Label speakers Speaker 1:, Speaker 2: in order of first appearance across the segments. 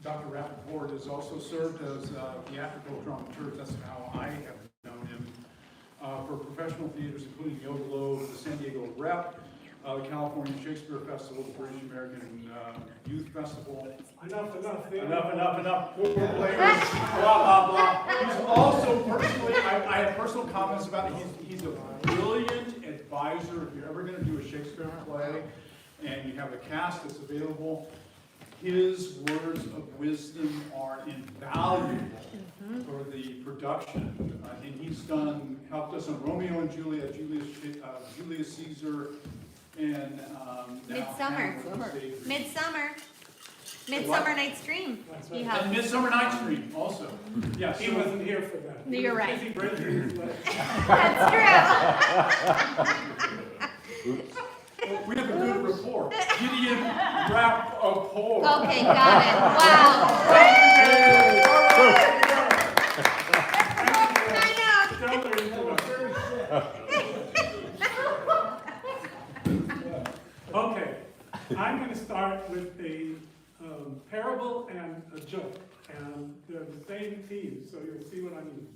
Speaker 1: Dr. Rappaport has also served as theatrical dramaturg. That's how I have known him. For professional theaters, including the Oak Globe, the San Diego Rep, the California Shakespeare Festival, the British American Youth Festival.
Speaker 2: Enough.
Speaker 1: Football players, blah, blah, blah. He's also personally, I have personal comments about it. He's a brilliant advisor. If you're ever going to do a Shakespeare play and you have a cast that's available, his words of wisdom are invaluable for the production. And he's helped us on Romeo and Juliet, Julius Caesar, and
Speaker 3: Midsummer Night's Dream.
Speaker 1: and Midsummer Night's Dream also. Yes,
Speaker 2: He wasn't here for that.
Speaker 3: You're right.
Speaker 2: He was busy breaking his leg.
Speaker 3: That's true.
Speaker 1: we have a good rapport. Gideon Rappaport.
Speaker 3: Okay, got it. Wow.
Speaker 2: Stellar introduction. Okay, I'm going to start with a parable and a joke, and they're the same theme, so you'll see what I mean.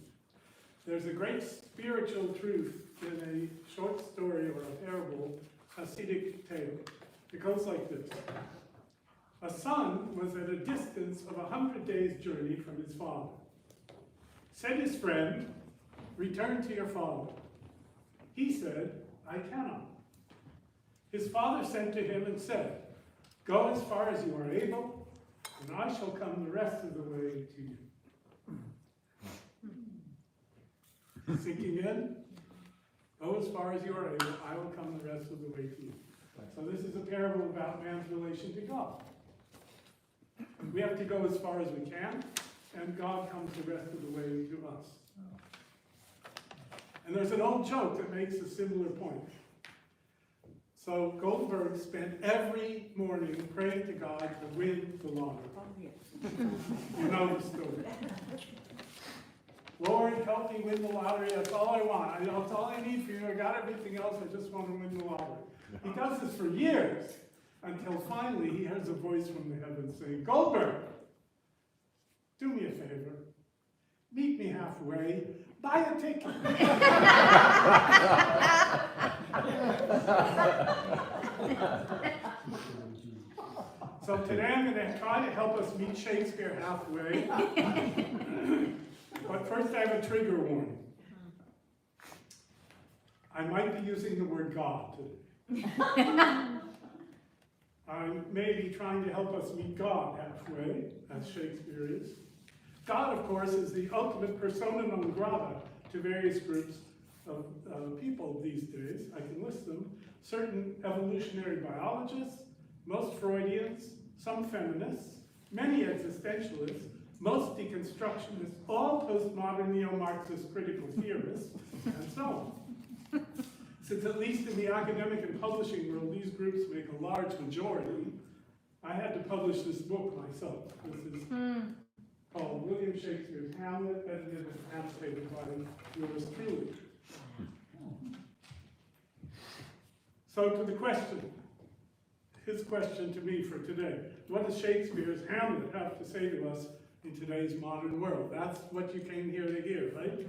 Speaker 2: There's a great spiritual truth in a short story or a parable, Hasidic tale. It goes like this. A son was at a distance of 100 days' journey from his father. Said his friend, "Return to your father." He said, "I cannot." His father sent to him and said, "Go as far as you are able, and I shall come the rest of the way to you." Sinking in? Go as far as you are able, I will come the rest of the way to you. So this is a parable about man's relation to God. We have to go as far as we can, and God comes the rest of the way to us. And there's an old joke that makes a similar point. So Goldberg spent every morning praying to God to win the lottery. You know the story. Lord, help me win the lottery. That's all I want. That's all I need for you. I got everything else. I just want to win the lottery. He does this for years until finally he hears a voice from the heavens saying, "Goldberg, do me a favor. Meet me halfway. Buy a ticket." So today I'm going to try to help us meet Shakespeare halfway. But first I have a trigger warning. I might be using the word God today. I may be trying to help us meet God halfway, as Shakespeare is. God, of course, is the ultimate persona non grata to various groups of people these days. I can list them. Certain evolutionary biologists, most Freudians, some feminists, many existentialists, most deconstructionists, all postmodern neo-Marxist critical theorists, and so on. Since at least in the academic and publishing world, these groups make a large majority, I had to publish this book myself. This is called William Shakespeare's Hamlet, edited and annotated by yours truly. So to the question, his question to me for today. What does Shakespeare's Hamlet have to say to us in today's modern world? That's what you came here to hear, right?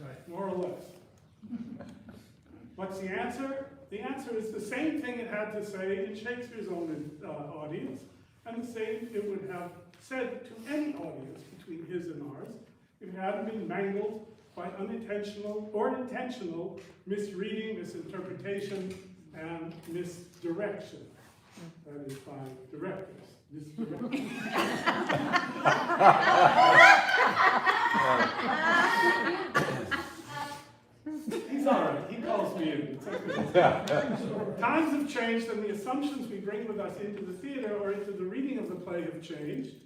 Speaker 2: Right. More or less. What's the answer? The answer is the same thing it had to say in Shakespeare's own audience, and the same it would have said to any audience between his and ours if it hadn't been mangled by unintentional or intentional misreading, misinterpretation, and misdirection. That is by directors. Misdirection. He's all right. He calls me in. It's okay. Times have changed, and the assumptions we bring with us into the theater or into the reading of the play have changed.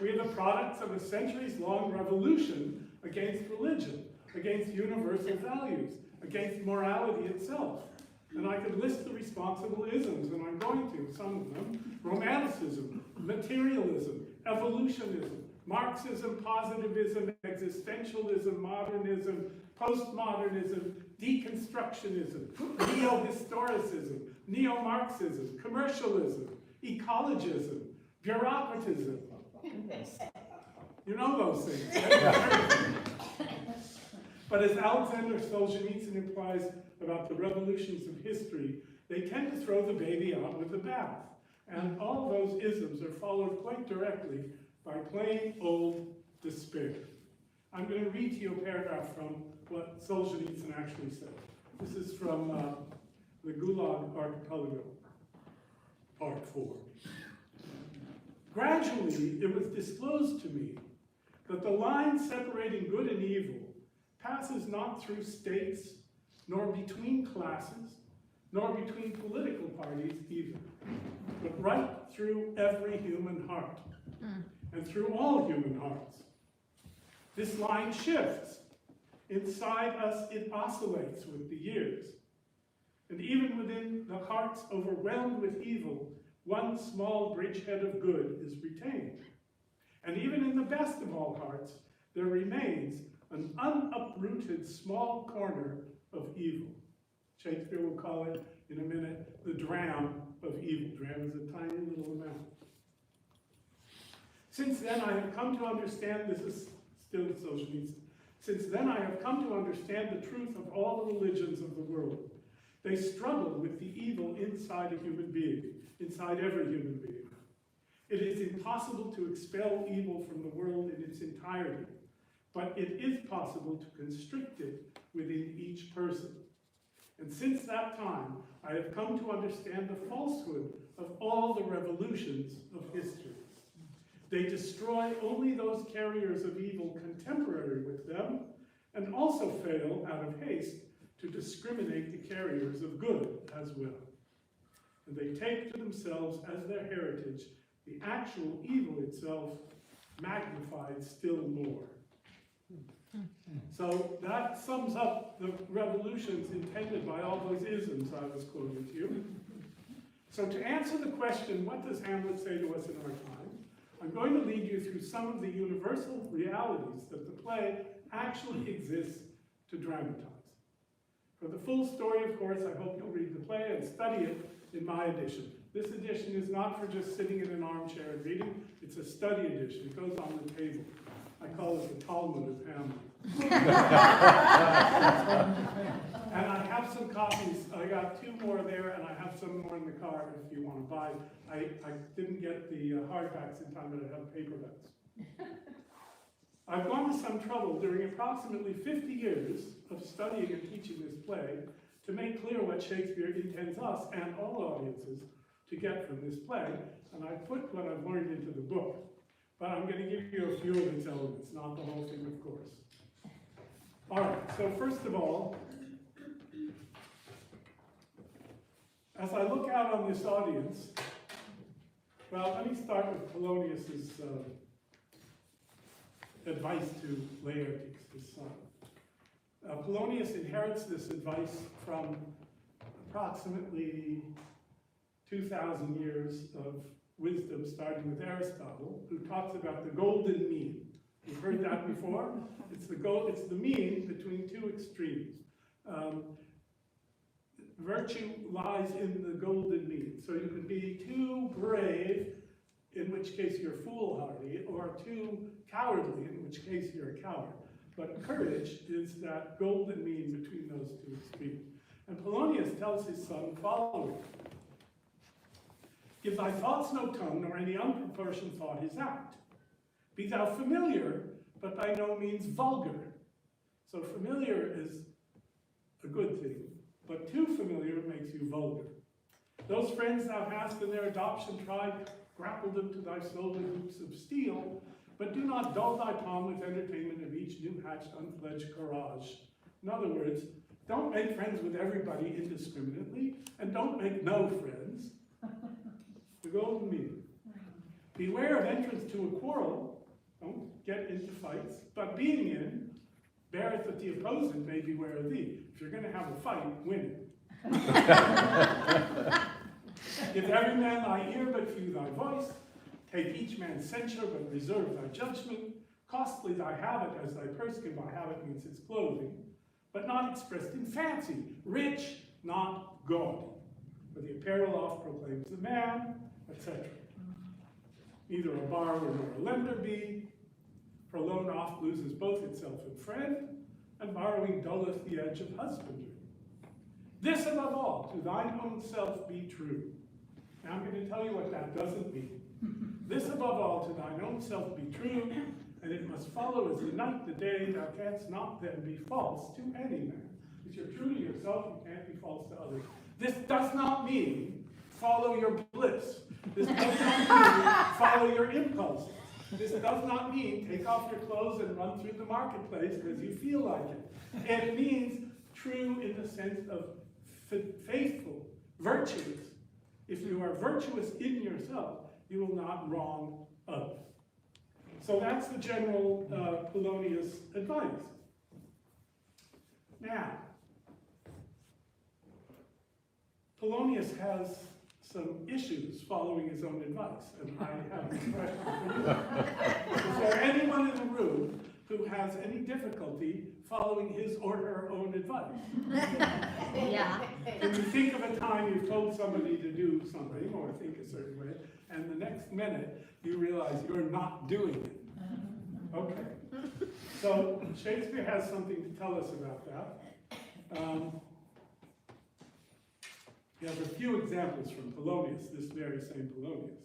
Speaker 2: We are the products of a centuries-long revolution against religion, against universal values, against morality itself. And I could list the responsible isms, and I'm going to, some of them. Romanticism, materialism, evolutionism, Marxism, positivism, existentialism, modernism, postmodernism, deconstructionism, neo-historicism, neo-Marxism, commercialism, ecologism, bureaucratism. You know those things, right? But as Alexander Solzhenitsyn implies about the revolutions of history, they tend to throw the baby out with the bath. And all those isms are followed quite directly by plain old despair. I'm going to read to you a paragraph from what Solzhenitsyn actually said. This is from the Gulag Archipelago, Part 4. Gradually, it was disclosed to me that the line separating good and evil passes not through states, nor between classes, nor between political parties either, but right through every human heart, and through all human hearts. This line shifts. Inside us, it oscillates with the years. And even within the hearts overwhelmed with evil, one small bridgehead of good is retained. And even in the best of all hearts, there remains an unuprooted small corner of evil. Shakespeare will call it, in a minute, the dram of evil. Dram is a tiny little amount. Since then, I have come to understand, this is still Solzhenitsyn, since then I have come to understand the truth of all the religions of the world. They struggle with the evil inside a human being, inside every human being. It is impossible to expel evil from the world in its entirety, but it is possible to constrict it within each person. And since that time, I have come to understand the falsehood of all the revolutions of history. They destroy only those carriers of evil contemporary with them, and also fail, out of haste, to discriminate the carriers of good as well. And they take to themselves as their heritage the actual evil itself, magnified still more. So that sums up the revolutions intended by all those isms I was quoting to you. So to answer the question, what does Hamlet say to us in our time? I'm going to lead you through some of the universal realities that the play actually exists to dramatize. For the full story, of course, I hope you'll read the play and study it in my edition. This edition is not for just sitting in an armchair and reading, it's a study edition. It goes on the table. I call it the Talmud of Hamlet. And I have some copies. I got 2 more there, and I have some more in the car if you want to buy. I didn't get the hardbacks in time, but I have paperbacks. I've gone to some trouble during approximately 50 years of studying and teaching this play to make clear what Shakespeare intends us and all audiences to get from this play, and I put what I've learned into the book. But I'm going to give you a few of its elements, not the whole thing, of course. All right, so first of all, as I look out on this audience, well, let me start with Polonius's advice to Laertes, his son. Polonius inherits this advice from approximately 2,000 years of wisdom, starting with Aristotle, who talks about the golden mean. You've heard that before? It's the mean between 2 extremes. Virtue lies in the golden mean. So you can be too brave, in which case you're foolhardy, or too cowardly, in which case you're a coward. But courage is that golden mean between those 2 extremes. And Polonius tells his son the following: give thy thoughts no tongue, nor any unproportioned thought his act. Be thou familiar, but by no means vulgar. So familiar is a good thing, but too familiar makes you vulgar. Those friends thou hast in their adoption tried, grapple them to thy soul with hoops of steel, but do not dull thy tongue with entertainment of each new-hatched, unfledged courage. In other words, don't make friends with everybody indiscriminately, and don't make no friends. The golden mean. Beware of entrance to a quarrel. Don't get into fights, but being in, beareth that the opposing may beware of thee. If you're going to have a fight, win it. Give every man thy ear, but few thy voice. Take each man's censure, but reserve thy judgment. Costly thy habit, as thy purse can buy. Habit means his clothing, but not expressed in fancy. Rich, not gaudy. For the apparel oft proclaims the man, etc. neither a borrower nor a lender be. For loan oft loses both itself and friend, and borrowing dulleth the edge of husbandry. This above all, to thine own self be true. Now I'm going to tell you what that doesn't mean. This above all, to thine own self be true, and it must follow as the night the day, thou canst not then be false to any man. If you're true to yourself, you can't be false to others. This does not mean follow your bliss. This does not mean follow your impulses. This does not mean take off your clothes and run through the marketplace because you feel like it. It means true in the sense of faithful, virtuous. If you are virtuous in yourself, you will not wrong others. So that's the general Polonius advice. Now, Polonius has some issues following his own advice, and I have a question for you. Is there anyone in the room who has any difficulty following his or her own advice?
Speaker 3: Yeah.
Speaker 2: Can you think of a time you've told somebody to do something or think a certain way, and the next minute you realize you're not doing it? Okay. So Shakespeare has something to tell us about that. He has a few examples from Polonius, this very same Polonius.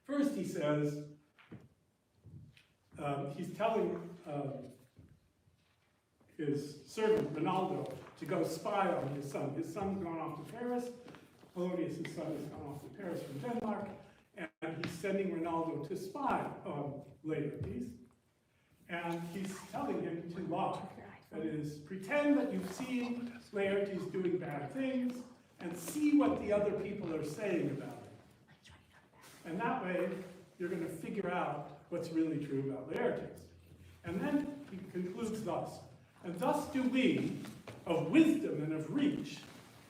Speaker 2: First, he says, he's telling his servant, Rinaldo, to go spy on his son. His son's gone off to Paris. Polonius' son has gone off to Paris from Denmark, and he's sending Rinaldo to spy on Laertes. And he's telling him to lie. That is, pretend that you've seen Laertes doing bad things, and see what the other people are saying about it. And that way, you're going to figure out what's really true about Laertes. And then he concludes thus, and thus do we, of wisdom and of reach,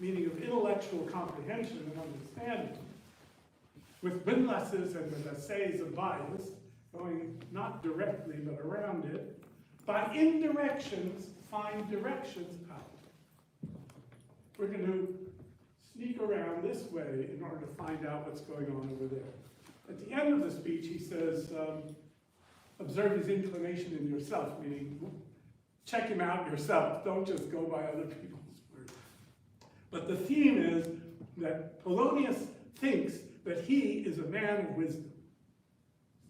Speaker 2: meaning of intellectual comprehension and understanding, with windlasses and with essays of bias, going not directly but around it, by indirections find directions out. We're going to sneak around this way in order to find out what's going on over there. At the end of the speech, he says, observe his inclination in yourself, meaning check him out yourself. Don't just go by other people's words. But the theme is that Polonius thinks that he is a man of wisdom.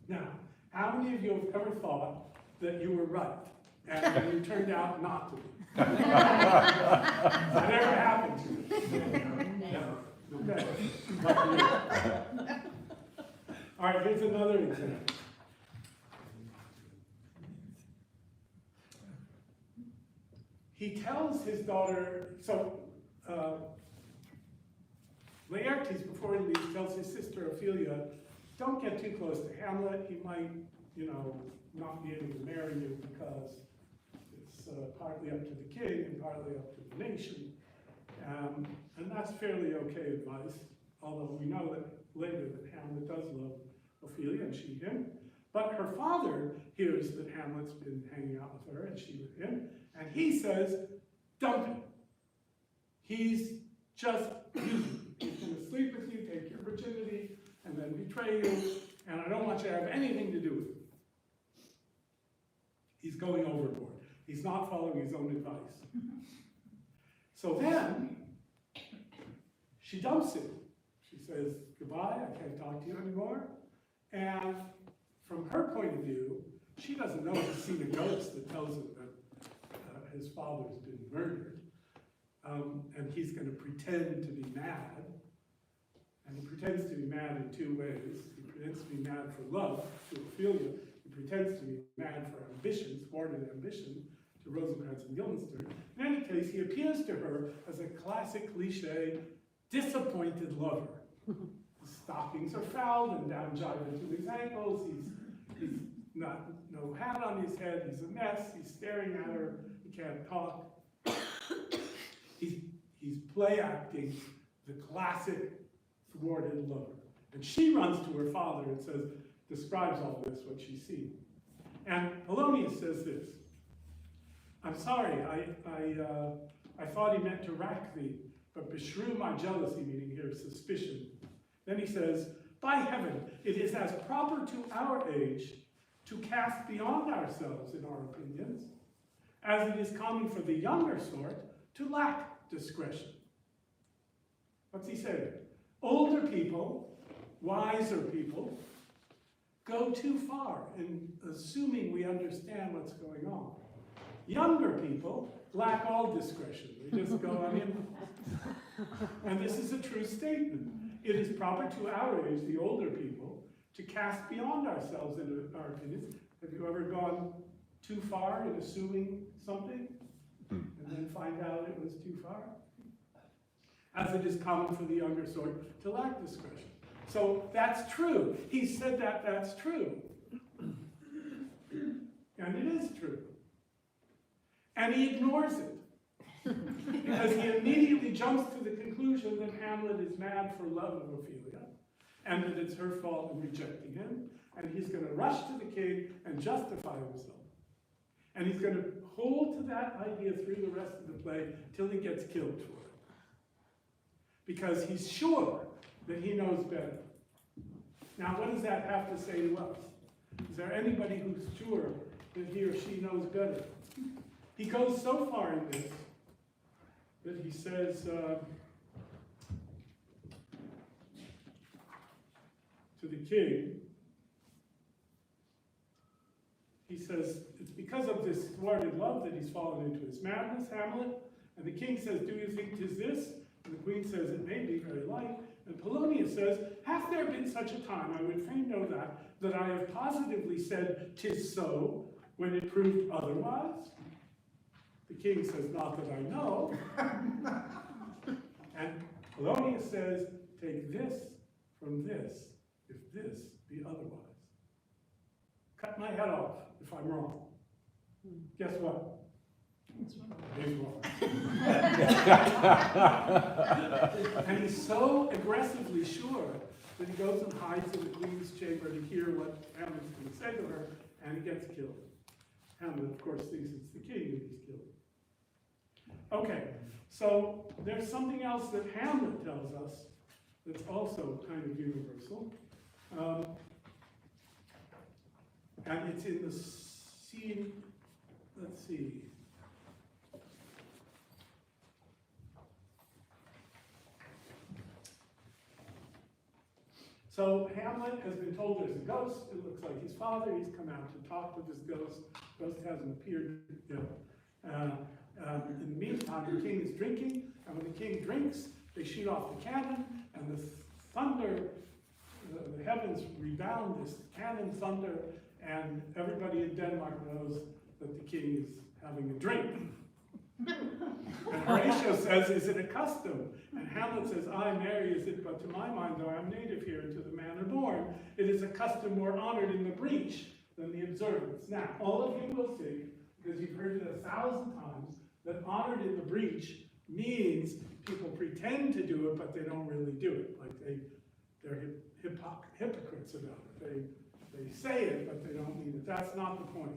Speaker 2: Now, how many of you have ever thought that you were right and you turned out not to be? That ever happened to you? No. Okay. All right, here's another example. He tells his daughter, Laertes, before he leaves, tells his sister Ophelia, don't get too close to Hamlet. He might, not be able to marry you because it's partly up to the king and partly up to the nation. And that's fairly okay advice, although we know that later that Hamlet does love Ophelia and she him. But her father hears that Hamlet's been hanging out with her and she with him, and he says, dump him. He's just using you. He's going to sleep with you, take your virginity, and then betray you, and I don't want you to have anything to do with it. He's going overboard. He's not following his own advice. So then, she dumps him. She says, goodbye, I can't talk to you anymore. And from her point of view, she doesn't know he's seen a ghost that tells him that his father's been murdered. And he's going to pretend to be mad. And he pretends to be mad in two ways. He pretends to be mad for love to Ophelia. He pretends to be mad for ambition, thwarted ambition, to Rosencrantz and Guildenstern. In any case, he appears to her as a classic cliche, disappointed lover. His stockings are fouled and down jive to his ankles. He's not no hat on his head. He's a mess. He's staring at her. He can't talk. He's play acting the classic thwarted lover. And she runs to her father and says, describes all this, what she's seen. And Polonius says this, I'm sorry, I thought he meant to rack thee, but beshrew my jealousy, meaning here suspicion. Then he says, By heaven, it is as proper to our age to cast beyond ourselves in our opinions, as it is common for the younger sort to lack discretion. What's he saying? Older people, wiser people, go too far in assuming we understand what's going on. Younger people lack all discretion. They just go on in. And this is a true statement. It is proper to our age, the older people, to cast beyond ourselves in our opinions. Have you ever gone too far in assuming something and then find out it was too far? As it is common for the younger sort to lack discretion. So that's true. He said that that's true. And it is true. And he ignores it. Because he immediately jumps to the conclusion that Hamlet is mad for love of Ophelia, and that it's her fault in rejecting him, and he's going to rush to the king and justify himself. And he's going to hold to that idea through the rest of the play till he gets killed for it. Because he's sure that he knows better. Now, what does that have to say to us? Is there anybody who's sure that he or she knows better? He goes so far in this that he says to the king, he says, it's because of this thwarted love that he's fallen into his madness, Hamlet. And the king says, do you think 'tis this? And the queen says, it may be very like. And Polonius says, hath there been such a time, I would fain know that I have positively said 'tis so, when it proved otherwise? The king says, not that I know. And Polonius says, take this from this, if this be otherwise. Cut my head off if I'm wrong. Guess what? He's wrong. And he's so aggressively sure that he goes and hides in the queen's chamber to hear what Hamlet's going to say to her, and he gets killed. Hamlet, of course, thinks it's the king that he's killed. Okay, so there's something else that Hamlet tells us that's also kind of universal. And it's in the scene, let's see. So Hamlet has been told there's a ghost. It looks like his father. He's come out to talk with this ghost. Ghost hasn't appeared yet. In the meantime, the king is drinking, and when the king drinks, they shoot off the cannon, and the thunder, the heavens rebound this cannon thunder, and everybody in Denmark knows that the king is having a drink. And Horatio says, is it a custom? And Hamlet says, aye, marry, is it, but to my mind, though I am native here, and to the manner born, it is a custom more honored in the breach than the observance. Now, all of you will see, because you've heard it 1,000 times, that honored in the breach means people pretend to do it, but they don't really do it. Like they're hypocrites about it. They say it, but they don't mean it. That's not the point.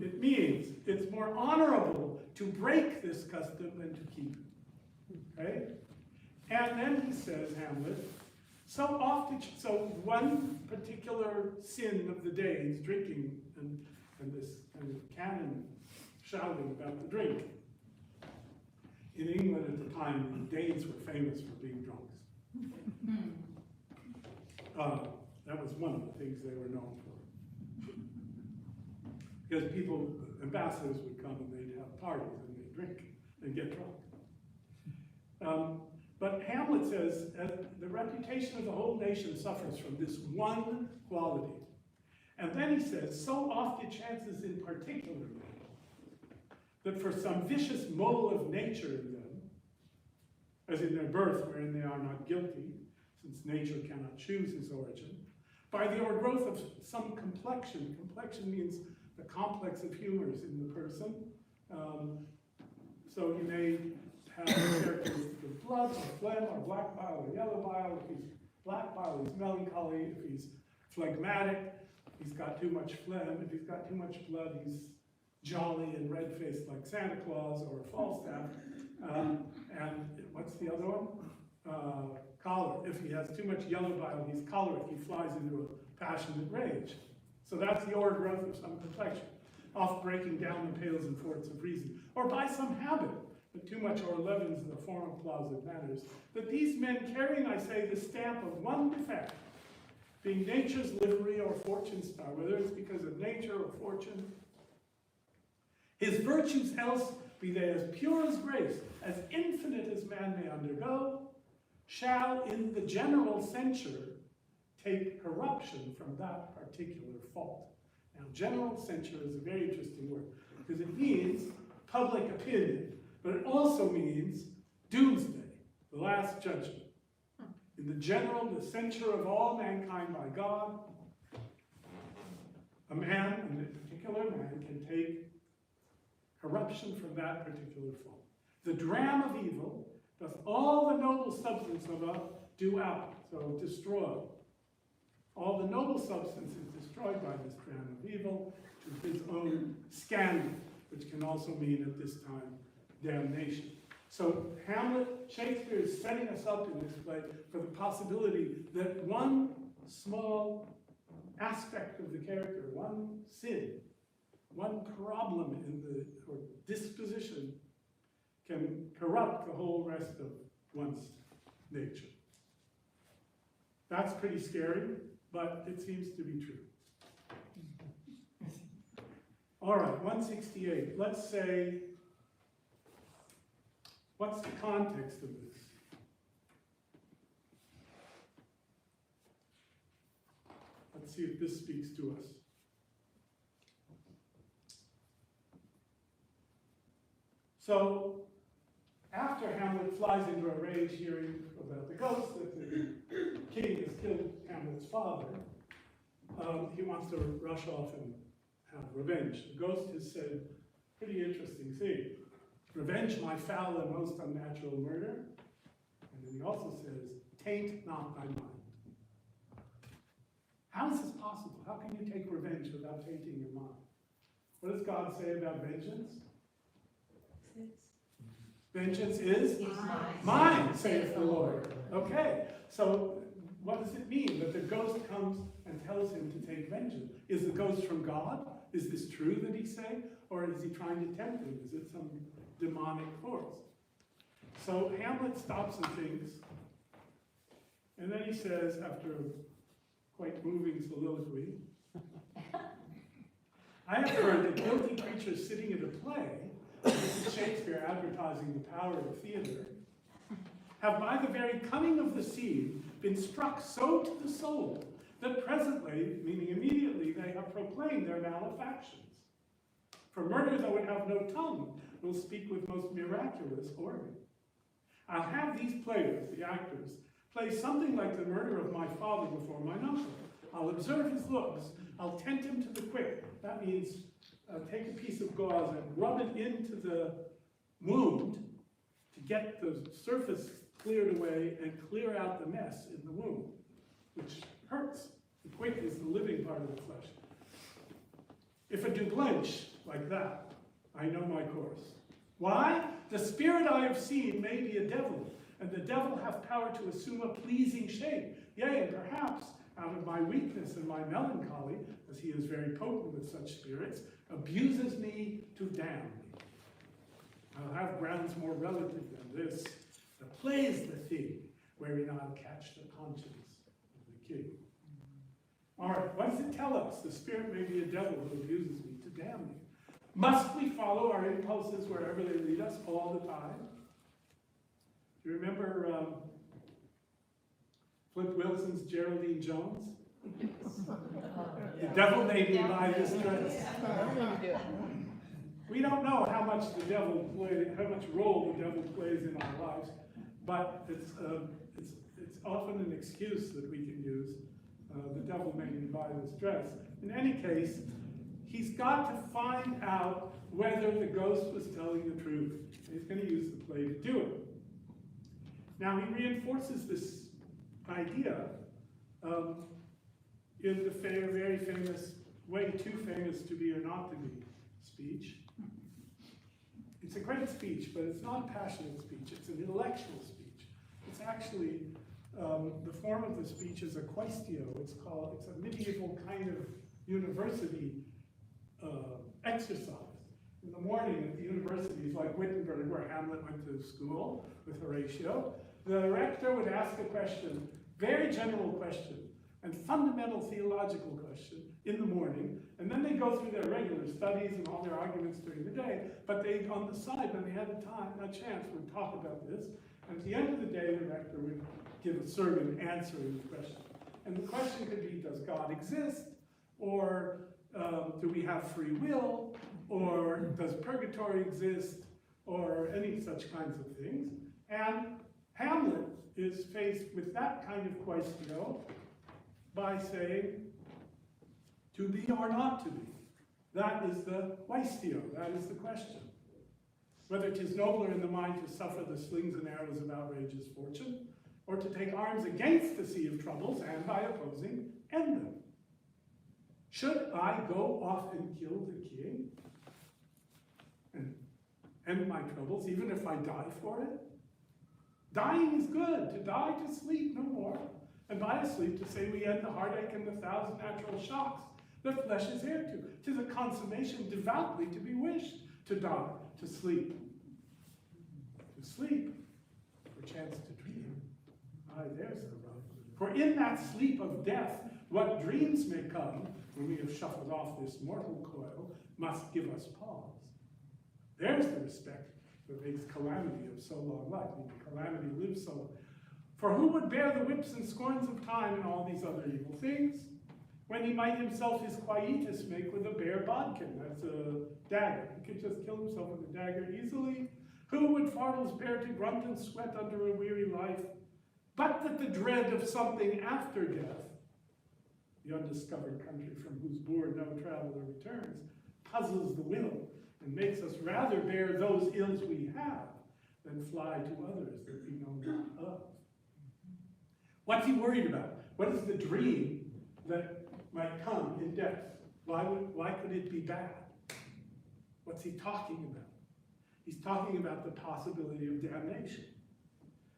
Speaker 2: It means it's more honorable to break this custom than to keep it. Okay? And then he says, Hamlet, so one particular sin of the day is drinking and this kind of canon shouting about the drink. In England at the time, the Danes were famous for being drunks. That was one of the things they were known for. Because ambassadors would come and they'd have parties and they'd drink and get drunk. But Hamlet says the reputation of the whole nation suffers from this one quality. And then he says, so oft it chances in particular that for some vicious mole of nature in them, as in their birth wherein they are not guilty, since nature cannot choose his origin, by the o'ergrowth of some complexion means the complex of humors in the person. So you may have a characteristic of blood, or phlegm, or black bile, or yellow bile. If he's black bile, he's melancholy. If he's phlegmatic, he's got too much phlegm. If he's got too much blood, he's jolly and red-faced like Santa Claus or Falstaff. And what's the other one? Choler. if he has too much yellow bile, he's choleric, he flies into a passionate rage. So that's the overgrowth of some complexion, oft breaking down the pales and forts of reason, or by some habit, but too much o'erleavens the form of closet manners, that these men carrying, I say, the stamp of one defect, being nature's livery or fortune's star, whether it's because of nature or fortune, his virtues else, be they as pure as grace, as infinite as man may undergo, shall in the general censure take corruption from that particular fault. Now, general censure is a very interesting word, because it means public opinion, but it also means doomsday, the last judgment. In the general, the censure of all mankind by God, a man, a particular man, can take corruption from that particular fault. The dram of evil doth all the noble substance of a do out, so destroy. All the noble substance is destroyed by this dram of evil to his own scandal, which can also mean at this time damnation. So Hamlet, Shakespeare is setting us up in this play for the possibility that one small aspect of the character, one sin, one problem in the or disposition can corrupt the whole rest of one's nature. That's pretty scary, but it seems to be true. All right, 168. Let's say, what's the context of this? Let's see if this speaks to us. So, after Hamlet flies into a rage hearing about the ghost, that the king has killed Hamlet's father, he wants to rush off and have revenge. The ghost has said a pretty interesting thing. Revenge my foul and most unnatural murder. And then he also says, taint not thy mind. How is this possible? How can you take revenge without tainting your mind? What does God say about vengeance? Vengeance is mine, saith the Lord. Okay, so what does it mean that the ghost comes and tells him to take vengeance? Is the ghost from God? Is this true that he's saying? Or is he trying to tempt him? Is it some demonic force? So Hamlet stops and thinks, and then he says, after a quite moving soliloquy, I have heard that guilty creatures sitting at a play, this is Shakespeare advertising the power of theater, have by the very cunning of the scene been struck so to the soul that presently, meaning immediately, they have proclaimed their malefactions. For murder, though it have no tongue, will speak with most miraculous organ. I'll have these players, the actors, play something like the murder of my father before mine uncle. I'll observe his looks. I'll tempt him to the quick. That means take a piece of gauze and rub it into the wound to get the surface cleared away and clear out the mess in the wound, which hurts. The quick is the living part of the flesh. If I do blench like that, I know my course. Why? The spirit I have seen may be a devil, and the devil hath power to assume a pleasing shape. Yea, and perhaps out of my weakness and my melancholy, as he is very potent with such spirits, abuses me to damn me. I'll have grounds more relative than this. The play is the thing wherein I'll catch the conscience of the king. All right, what does it tell us? The spirit may be a devil who abuses me to damn me. Must we follow our impulses wherever they lead us all the time? Do you remember Flip Wilson's Geraldine Jones? The devil made me buy this dress. We don't know how much the devil played, how much role the devil plays in our lives, but it's often an excuse that we can use. The devil made me buy this dress. In any case, he's got to find out whether the ghost was telling the truth. He's going to use the play to do it. Now, he reinforces this idea in the very famous, way too famous to be or not to be speech. It's a great speech, but it's not a passionate speech. It's an intellectual speech. It's actually The form of the speech is a quaestio. It's a medieval kind of university exercise. In the morning at the universities like Wittenberg, where Hamlet went to school with Horatio, the rector would ask a question, very general question, and fundamental theological question in the morning, and then they go through their regular studies and all their arguments during the day, but they, on the side, when they had a chance, would talk about this, and at the end of the day, the rector would give a sermon answering the question. And the question could be, does God exist? Or do we have free will? Or does purgatory exist? Or any such kinds of things. And Hamlet is faced with that kind of quaestio by saying, to be or not to be. That is the quaestio, that is the question. Whether 'tis nobler in the mind to suffer the slings and arrows of outrageous fortune, or to take arms against the sea of troubles, and by opposing, end them. Should I go off and kill the king and end my troubles, even if I die for it? Dying is good, to die to sleep no more, and by a sleep to say we end the heartache and the thousand natural shocks the flesh is heir to. 'Tis a consummation devoutly to be wished, to die, to sleep. To sleep, perchance to dream. Aye, there's the rub. For in that sleep of death, what dreams may come, when we have shuffled off this mortal coil, must give us pause. There's the respect that makes calamity of so long life. I mean, calamity lives so long. For who would bear the whips and scorns of time and all these other evil things, when he might himself his quietus make with a bare bodkin? That's a dagger. He could just kill himself with a dagger easily. Who would fardels bear to grunt and sweat under a weary life, but that the dread of something after death, the undiscovered country from whose bourne no traveler returns, puzzles the will and makes us rather bear those ills we have than fly to others that we know not of. What's he worried about? What is the dream that might come in death? Why could it be bad? What's he talking about? He's talking about the possibility of damnation.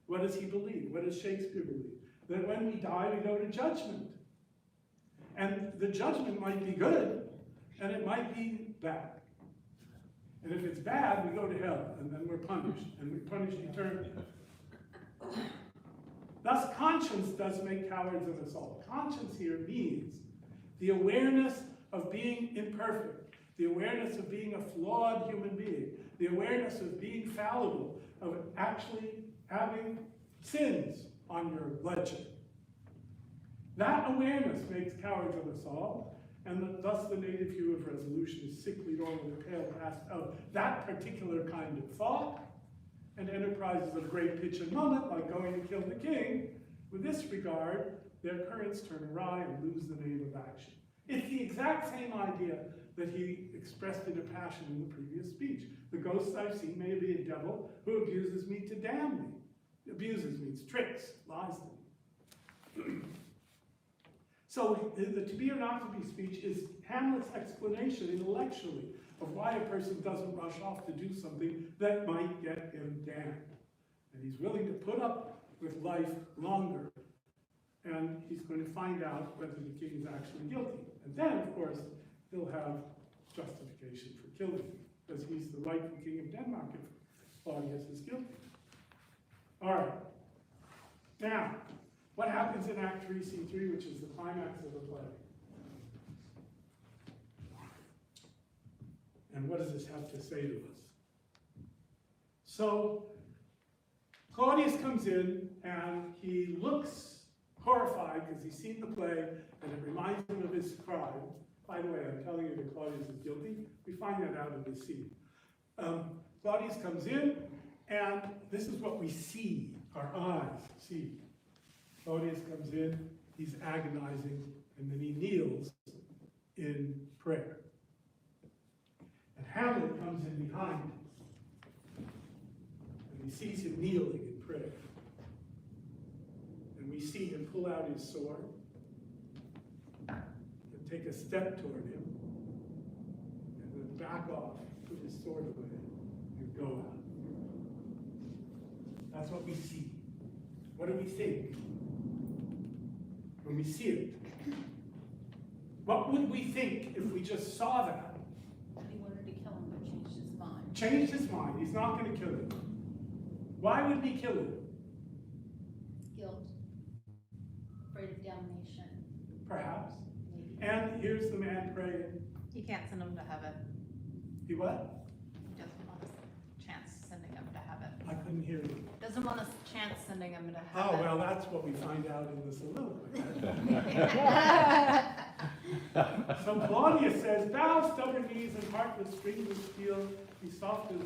Speaker 2: What does he believe? What does Shakespeare believe? That when we die, we go to judgment. And the judgment might be good, and it might be bad. And if it's bad, we go to hell, and then we're punished, and we're punished eternally. Thus, conscience does make cowards of us all. Conscience here means the awareness of being imperfect, the awareness of being a flawed human being, the awareness of being fallible, of actually having sins on your ledger. That awareness makes cowards of us all, and thus the native hue of resolution is sickly on the pale past of that particular kind of thought, and enterprises of great pitch and moment, like going to kill the king, with this regard, their currents turn awry and lose the name of action. It's the exact same idea that he expressed in a passion in the previous speech. The ghosts I've seen may be a devil who abuses me to damn me. Abuses means tricks, lies to me. So the to be or not to be speech is Hamlet's explanation intellectually of why a person doesn't rush off to do something that might get him damned. And he's willing to put up with life longer, and he's going to find out whether the king is actually guilty. And then, of course, he'll have justification for killing him, because he's the rightful king of Denmark if Claudius is guilty. All right. Now, what happens in Act 3, Scene 3, which is the climax of the play? And what does this have to say to us? So, Claudius comes in and he looks horrified because he's seen the play and it reminds him of his crime. By the way, I'm telling you that Claudius is guilty. We find that out in this scene. Claudius comes in and this is what we see, our eyes see. Claudius comes in, he's agonizing, and then he kneels in prayer. And Hamlet comes in behind him, and he sees him kneeling in prayer. And we see him pull out his sword, and take a step toward him, and then back off, put his sword away, and go out. That's what we see. What do we think? when we see it. What would we think if we just saw that?
Speaker 4: He wanted to kill him, but changed his mind.
Speaker 2: Changed his mind, he's not going to kill him. Why would we kill him?
Speaker 4: Guilt. Afraid of damnation.
Speaker 2: Perhaps.
Speaker 4: Maybe.
Speaker 2: And here's the man praying.
Speaker 3: You can't send him to heaven.
Speaker 2: He what?
Speaker 3: He doesn't want a chance sending him to heaven.
Speaker 2: I couldn't hear you.
Speaker 3: Doesn't want a chance sending him to
Speaker 2: Oh,
Speaker 3: heaven.
Speaker 2: well, that's what we find out in the soliloquy. So Claudius says, "Thou stubborn knees and heart with strings of steel, be soft as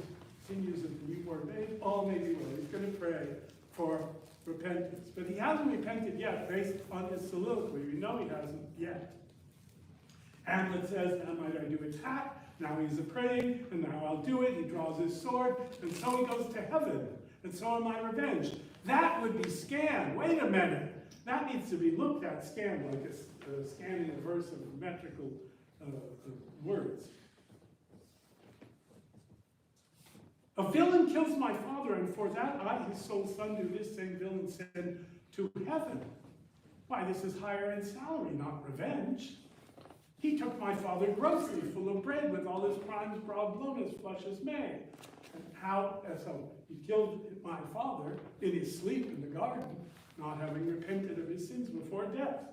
Speaker 2: sinews of the newborn babe, all may be well." He's going to pray for repentance. But he hasn't repented yet, based on his soliloquy. We know he hasn't yet. Hamlet says, "Now might I do attack." Now he's a-praying, and now I'll do it. He draws his sword, and so he goes to heaven. And so am I revenged. That would be scanned. Wait a minute. That needs to be looked at, scanned, like scanning a verse of metrical words. "A villain kills my father, and for that I, his sole son, do this same villain send to heaven. Why, this is higher in salary, not revenge. He took my father grocery full of bread with all his crimes broad blown as flush as May. And so he killed my father in his sleep in the garden, not having repented of his sins before death.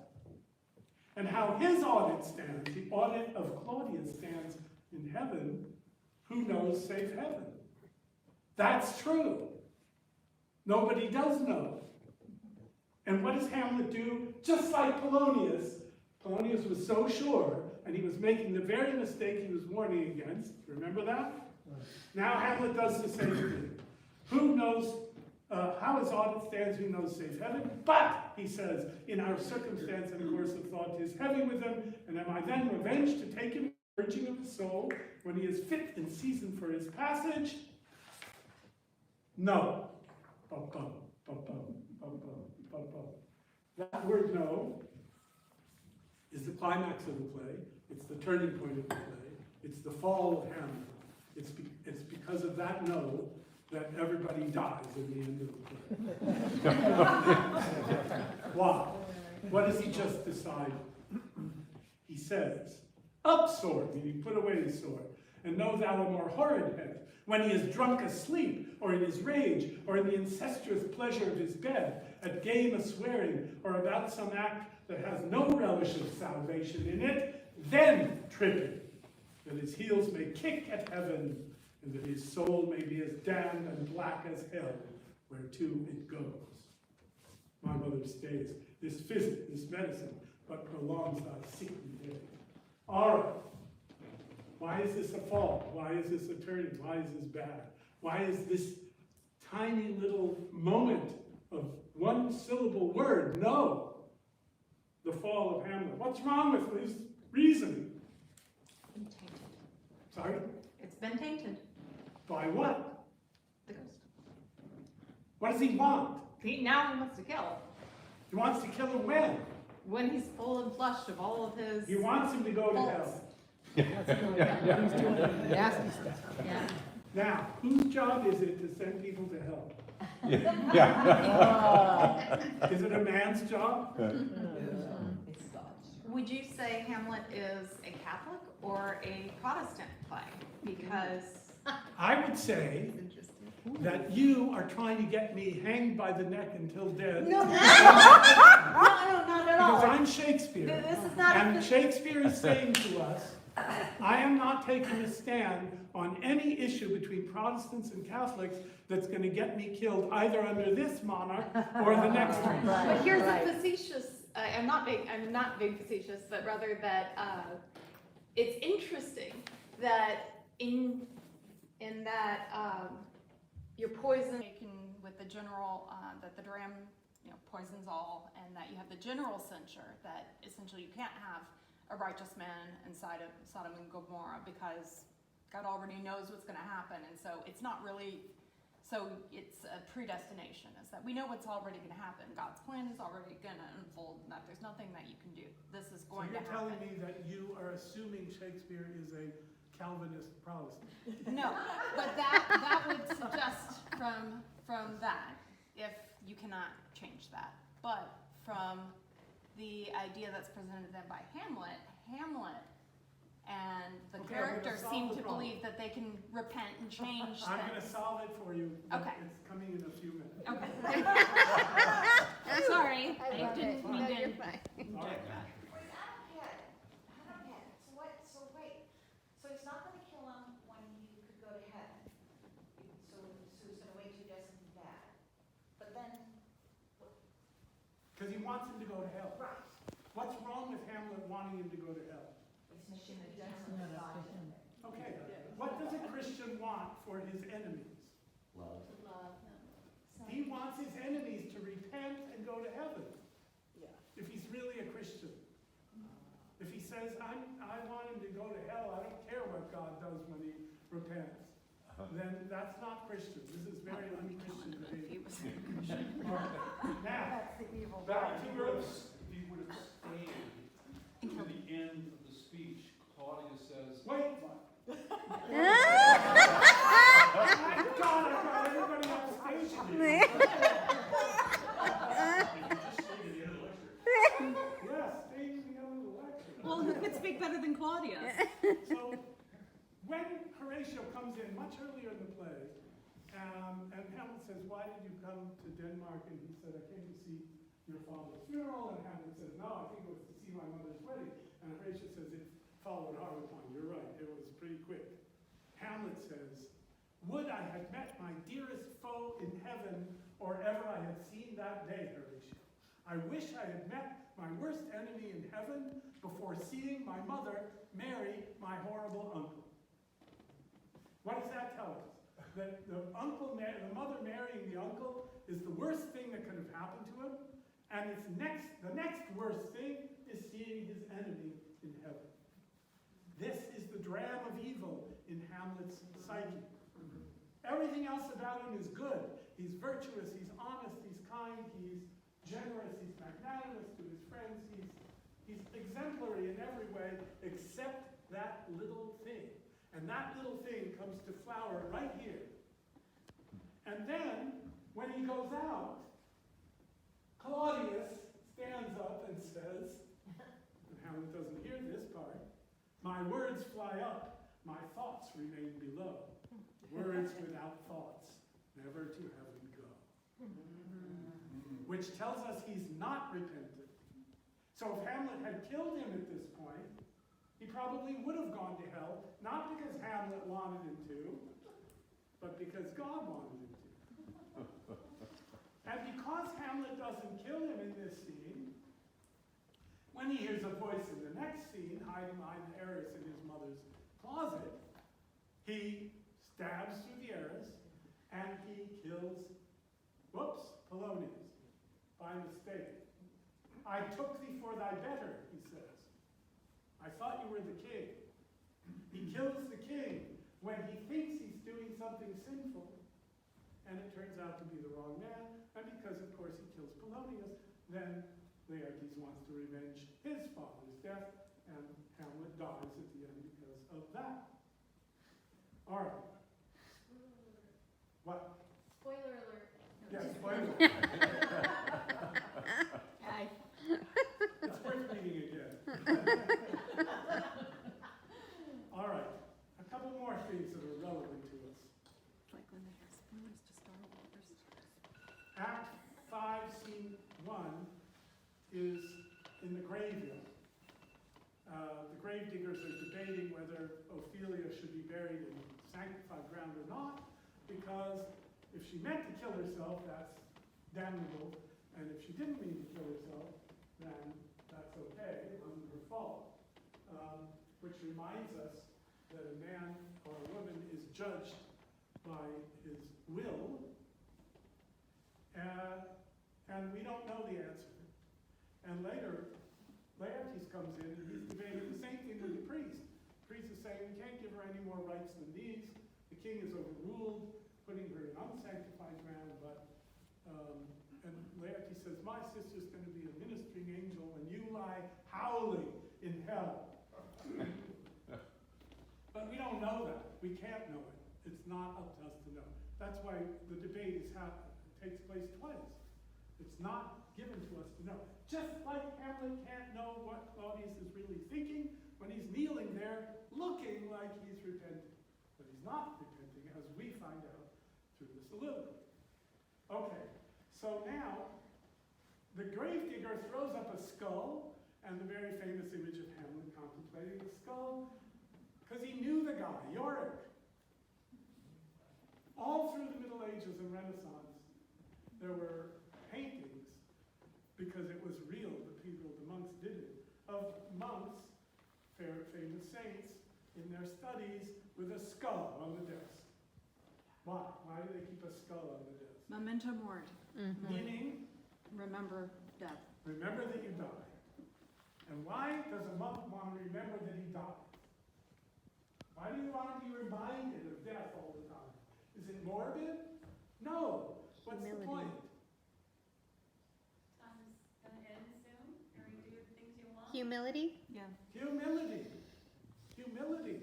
Speaker 2: And how his audit stands, the audit of Claudius stands in heaven, who knows save heaven?" That's true. Nobody does know. And what does Hamlet do? Just like Polonius. Polonius was so sure, and he was making the very mistake he was warning against. Remember that? Now Hamlet does the same thing. Who knows how his audit stands, who knows save heaven? But, he says, in our circumstance and course of thought is heavy with him, and am I then revenged to take him, purging of his soul, when he is fit and seasoned for his passage? No. Bum, bum, bum, bum, bum, bum, bum, bum. That word "no" is the climax of the play. It's the turning point of the play. It's the fall of Hamlet. It's because of that "no" that everybody dies in the end of the play. Why? What does he just decide? He says, "Up, sword," meaning put away the sword, "and know thou a more horrid head, when he is drunk asleep, or in his rage, or in the incestuous pleasure of his bed, at game a-swearing, or about some act that has no relish of salvation in it, then trip him, that his heels may kick at heaven, and that his soul may be as damned and black as hell, whereto it goes. My mother stays, this physic, this medicine, but prolongs thy sickly days." All right. Why is this a fall? Why is this a turning? Why is this bad? Why is this tiny little moment of one syllable word, "no"? The fall of Hamlet. What's wrong with his reasoning?
Speaker 3: It's been tainted.
Speaker 2: Sorry?
Speaker 3: It's been tainted.
Speaker 2: By what?
Speaker 3: The ghost.
Speaker 2: What does he want?
Speaker 3: Now he wants to kill.
Speaker 2: He wants to kill him when?
Speaker 3: When he's full and flushed of all of his...
Speaker 2: He wants him to go to hell.
Speaker 3: faults.
Speaker 5: Nasty stuff.
Speaker 3: Yeah.
Speaker 2: Now, whose job is it to send people to hell? Is it a man's job?
Speaker 3: Would you say Hamlet is a Catholic or a Protestant play? Because...
Speaker 2: I would say that you are trying to get me hanged by the neck until dead.
Speaker 3: No, not at
Speaker 2: Because
Speaker 3: all.
Speaker 2: I'm Shakespeare.
Speaker 3: This is not
Speaker 2: And Shakespeare is saying to us, I am not taking a stand on any issue between Protestants and Catholics that's going to get me killed either under this monarch or the next one.
Speaker 3: But here's a facetious, I'm not being facetious, but rather that it's interesting that in that your poison with the general, that the dram poisons all, and that you have the general censure that essentially you can't have a righteous man inside of Sodom and Gomorrah because God already knows what's going to happen, and so it's not really, so it's a predestination. It's that we know what's already going to happen. God's plan is already going to unfold, and that there's nothing that you can do. This is going to happen.
Speaker 2: So you're telling me that you are assuming Shakespeare is a Calvinist Protestant?
Speaker 3: No, but that would suggest from that, if you cannot change that, but from the idea that's presented then by Hamlet and the
Speaker 2: Okay, I'm gonna
Speaker 3: characters
Speaker 2: solve
Speaker 3: seem
Speaker 2: the
Speaker 3: to
Speaker 2: problem.
Speaker 3: believe that they can repent and change
Speaker 2: I'm gonna
Speaker 3: things.
Speaker 2: solve it for you. but
Speaker 3: Okay.
Speaker 2: It's coming in a few minutes.
Speaker 3: Okay. Sorry, I didn't mean
Speaker 5: No,
Speaker 3: to
Speaker 5: you're fine.
Speaker 2: All right.
Speaker 3: inject that.
Speaker 6: Wait, I don't get it. So what, so wait, so he's not gonna kill him when he could go to heaven? So he's gonna wait till he does something bad? But then,
Speaker 2: Because he wants him to go to hell.
Speaker 6: right,
Speaker 2: What's wrong with Hamlet wanting him to go to hell?
Speaker 6: it's making a judgment of God.
Speaker 2: Okay, what does a Christian want for his enemies?
Speaker 4: To love him.
Speaker 2: He wants his enemies to repent and go to heaven. If he's really a Christian. If he says, I want him to go to hell, I don't care what God does when he repents, then that's not Christian. This is very unchristian behavior. Now, back to yours.
Speaker 7: If he would have stayed to the end of the speech, Claudius says,
Speaker 2: Wait. I've got everybody on stage here. Yes, stay to the end of the lecture.
Speaker 3: Well, who could speak better than Claudius?
Speaker 2: So, when Horatio comes in much earlier in the play, and Hamlet says, why did you come to Denmark? And he said, I came to see your father's funeral. And Hamlet says, no, I think it was to see my mother's wedding. And Horatio says, it followed hard upon. You're right, it was pretty quick. Hamlet says, would I had met my dearest foe in heaven, or ever I had seen that day, Horatio. I wish I had met my worst enemy in heaven before seeing my mother marry my horrible uncle. What does that tell us? That the mother marrying the uncle is the worst thing that could have happened to him, and the next worst thing is seeing his enemy in heaven. This is the dram of evil in Hamlet's psyche. Everything else about him is good. He's virtuous, he's honest, he's kind, he's generous, he's magnanimous to his friends, he's exemplary in every way except that little thing. And that little thing comes to flower right here. And then, when he goes out, Claudius stands up and says, and Hamlet doesn't hear this part, my words fly up, my thoughts remain below. Words without thoughts, never to heaven go. Which tells us he's not repentant. So if Hamlet had killed him at this point, he probably would have gone to hell, not because Hamlet wanted him to, but because God wanted him to. And because Hamlet doesn't kill him in this scene, when he hears a voice in the next scene, hiding behind the arras in his mother's closet, he stabs through the arras, and he kills, Polonius, by mistake. I took thee for thy better, he says. I thought you were the king. He kills the king when he thinks he's doing something sinful, and it turns out to be the wrong man, and because, of course, he kills Polonius, then Laertes wants to revenge his father's death, and Hamlet dies at the end because of that. All right. What?
Speaker 4: Spoiler alert.
Speaker 2: Yes, spoiler.
Speaker 3: Aye.
Speaker 2: It's worth reading again. All right. A couple more things that are relevant to us.
Speaker 3: Like when they have spoons to start over.
Speaker 2: Act 5, Scene 1 is in the graveyard. The gravediggers are debating whether Ophelia should be buried in sanctified ground or not, because if she meant to kill herself, that's damnable, and if she didn't mean to kill herself, then that's okay, it wasn't her fault. Which reminds us that a man or a woman is judged by his will, and we don't know the answer. And later, Laertes comes in and he's debating the same thing with the priest. The priest is saying, we can't give her any more rights than these. The king is overruled, putting her in unsanctified ground, and Laertes says, my sister's going to be a ministering angel when you lie howling in hell. But we don't know that. We can't know it. It's not up to us to know. That's why the debate takes place twice. It's not given to us to know. Just like Hamlet Hamlet can't know what Claudius is really thinking when he's kneeling there looking like he's repenting. But he's not repenting, as we find out through the soliloquy. Okay, so now the gravedigger throws up a skull, and the very famous image of Hamlet contemplating the skull, because he knew the guy, Yorick. All through the Middle Ages and Renaissance, there were paintings, because it was real, the monks did it, of monks, famous saints, in their studies with a skull on the desk. Why? Why do they keep a skull on the desk?
Speaker 5: Memento mori.
Speaker 2: Meaning,
Speaker 5: Remember death.
Speaker 2: remember that you died. And why does a monk want to remember that he died? Why do you want to be reminded of death all the time? Is it morbid? No. What's the point?
Speaker 4: Time's gonna end soon, or you do the things you want.
Speaker 8: Humility?
Speaker 5: Yeah.
Speaker 2: Humility. Humility.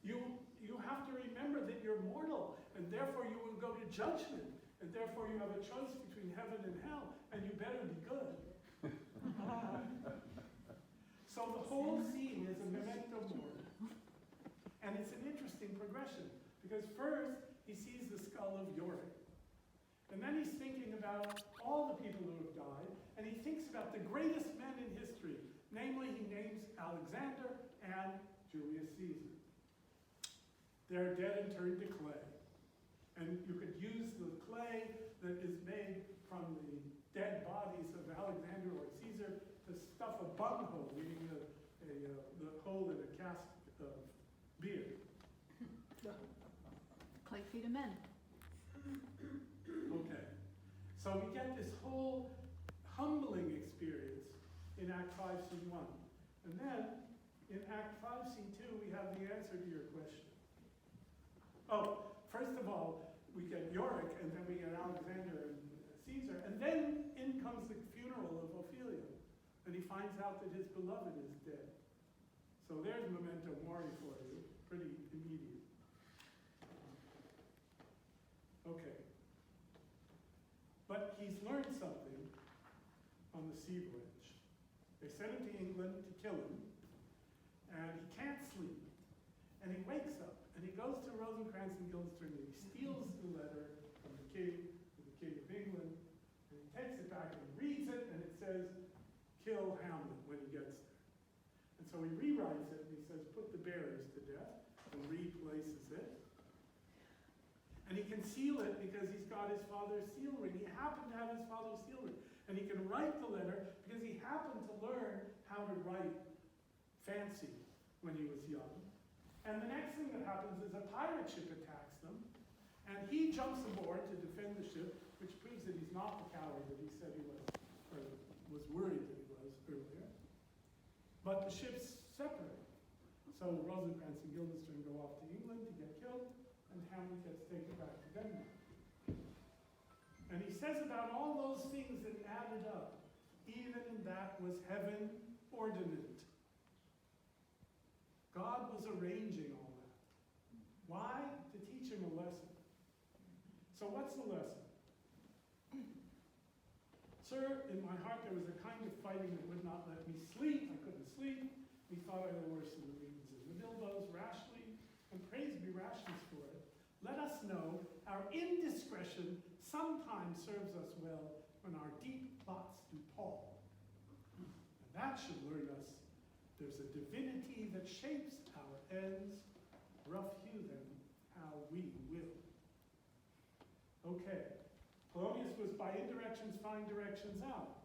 Speaker 2: You have to remember that you're mortal, and therefore you will go to judgment, and therefore you have a choice between heaven and hell, and you better be good. So the whole scene is a memento mori. And it's an interesting progression, because first he sees the skull of Yorick. And then he's thinking about all the people who have died, and he thinks about the greatest men in history. Namely, he names Alexander and Julius Caesar. They're dead and turned to clay. And you could use the clay that is made from the dead bodies of Alexander or Caesar to stuff a bunghole, meaning the hole in a cask of beer.
Speaker 5: Clay feet of men.
Speaker 2: Okay. So we get this whole humbling experience in Act 5, Scene 1. And then, in Act 5, Scene 2, we have the answer to your question. Oh, first of all, we get Yorick, and then we get Alexander and Caesar, and then in comes the funeral of Ophelia, and he finds out that his beloved is dead. So there's memento mori for you, pretty immediate. Okay. But he's learned something on the sea voyage. They sent him to England to kill him, and he can't sleep. And he wakes up, and he goes to Rosencrantz and Guildenstern, and he steals the letter from the king, to the King of England, and he takes it back and reads it, and it says, kill Hamlet when he gets there. And so he rewrites it, and he says, put the bearers to death, and replaces it. And he can seal it because he's got his father's seal ring. He happened to have his father's seal ring. And he can write the letter because he happened to learn how to write fancy when he was young. And the next thing that happens is a pirate ship attacks them. And he jumps aboard to defend the ship, which proves that he's not the coward that he said he was, or was worried that he was earlier. But the ships separate. So Rosencrantz and Guildenstern go off to England to get killed, and Hamlet gets taken back to Denmark. And he says about all those things that added up, even that was heaven ordinate. God was arranging all that. Why? To teach him a lesson. So what's the lesson? Sir, in my heart there was a kind of fighting that would not let me sleep. I couldn't sleep. Methought I the worst of the reasons in the bilboes rashly, and praise be rashness for it. Let us know our indiscretion sometimes serves us well when our deep plots do pall. And that should learn us there's a divinity that shapes our ends, rough hew them how we will. Okay, Polonius was by indirections find directions out,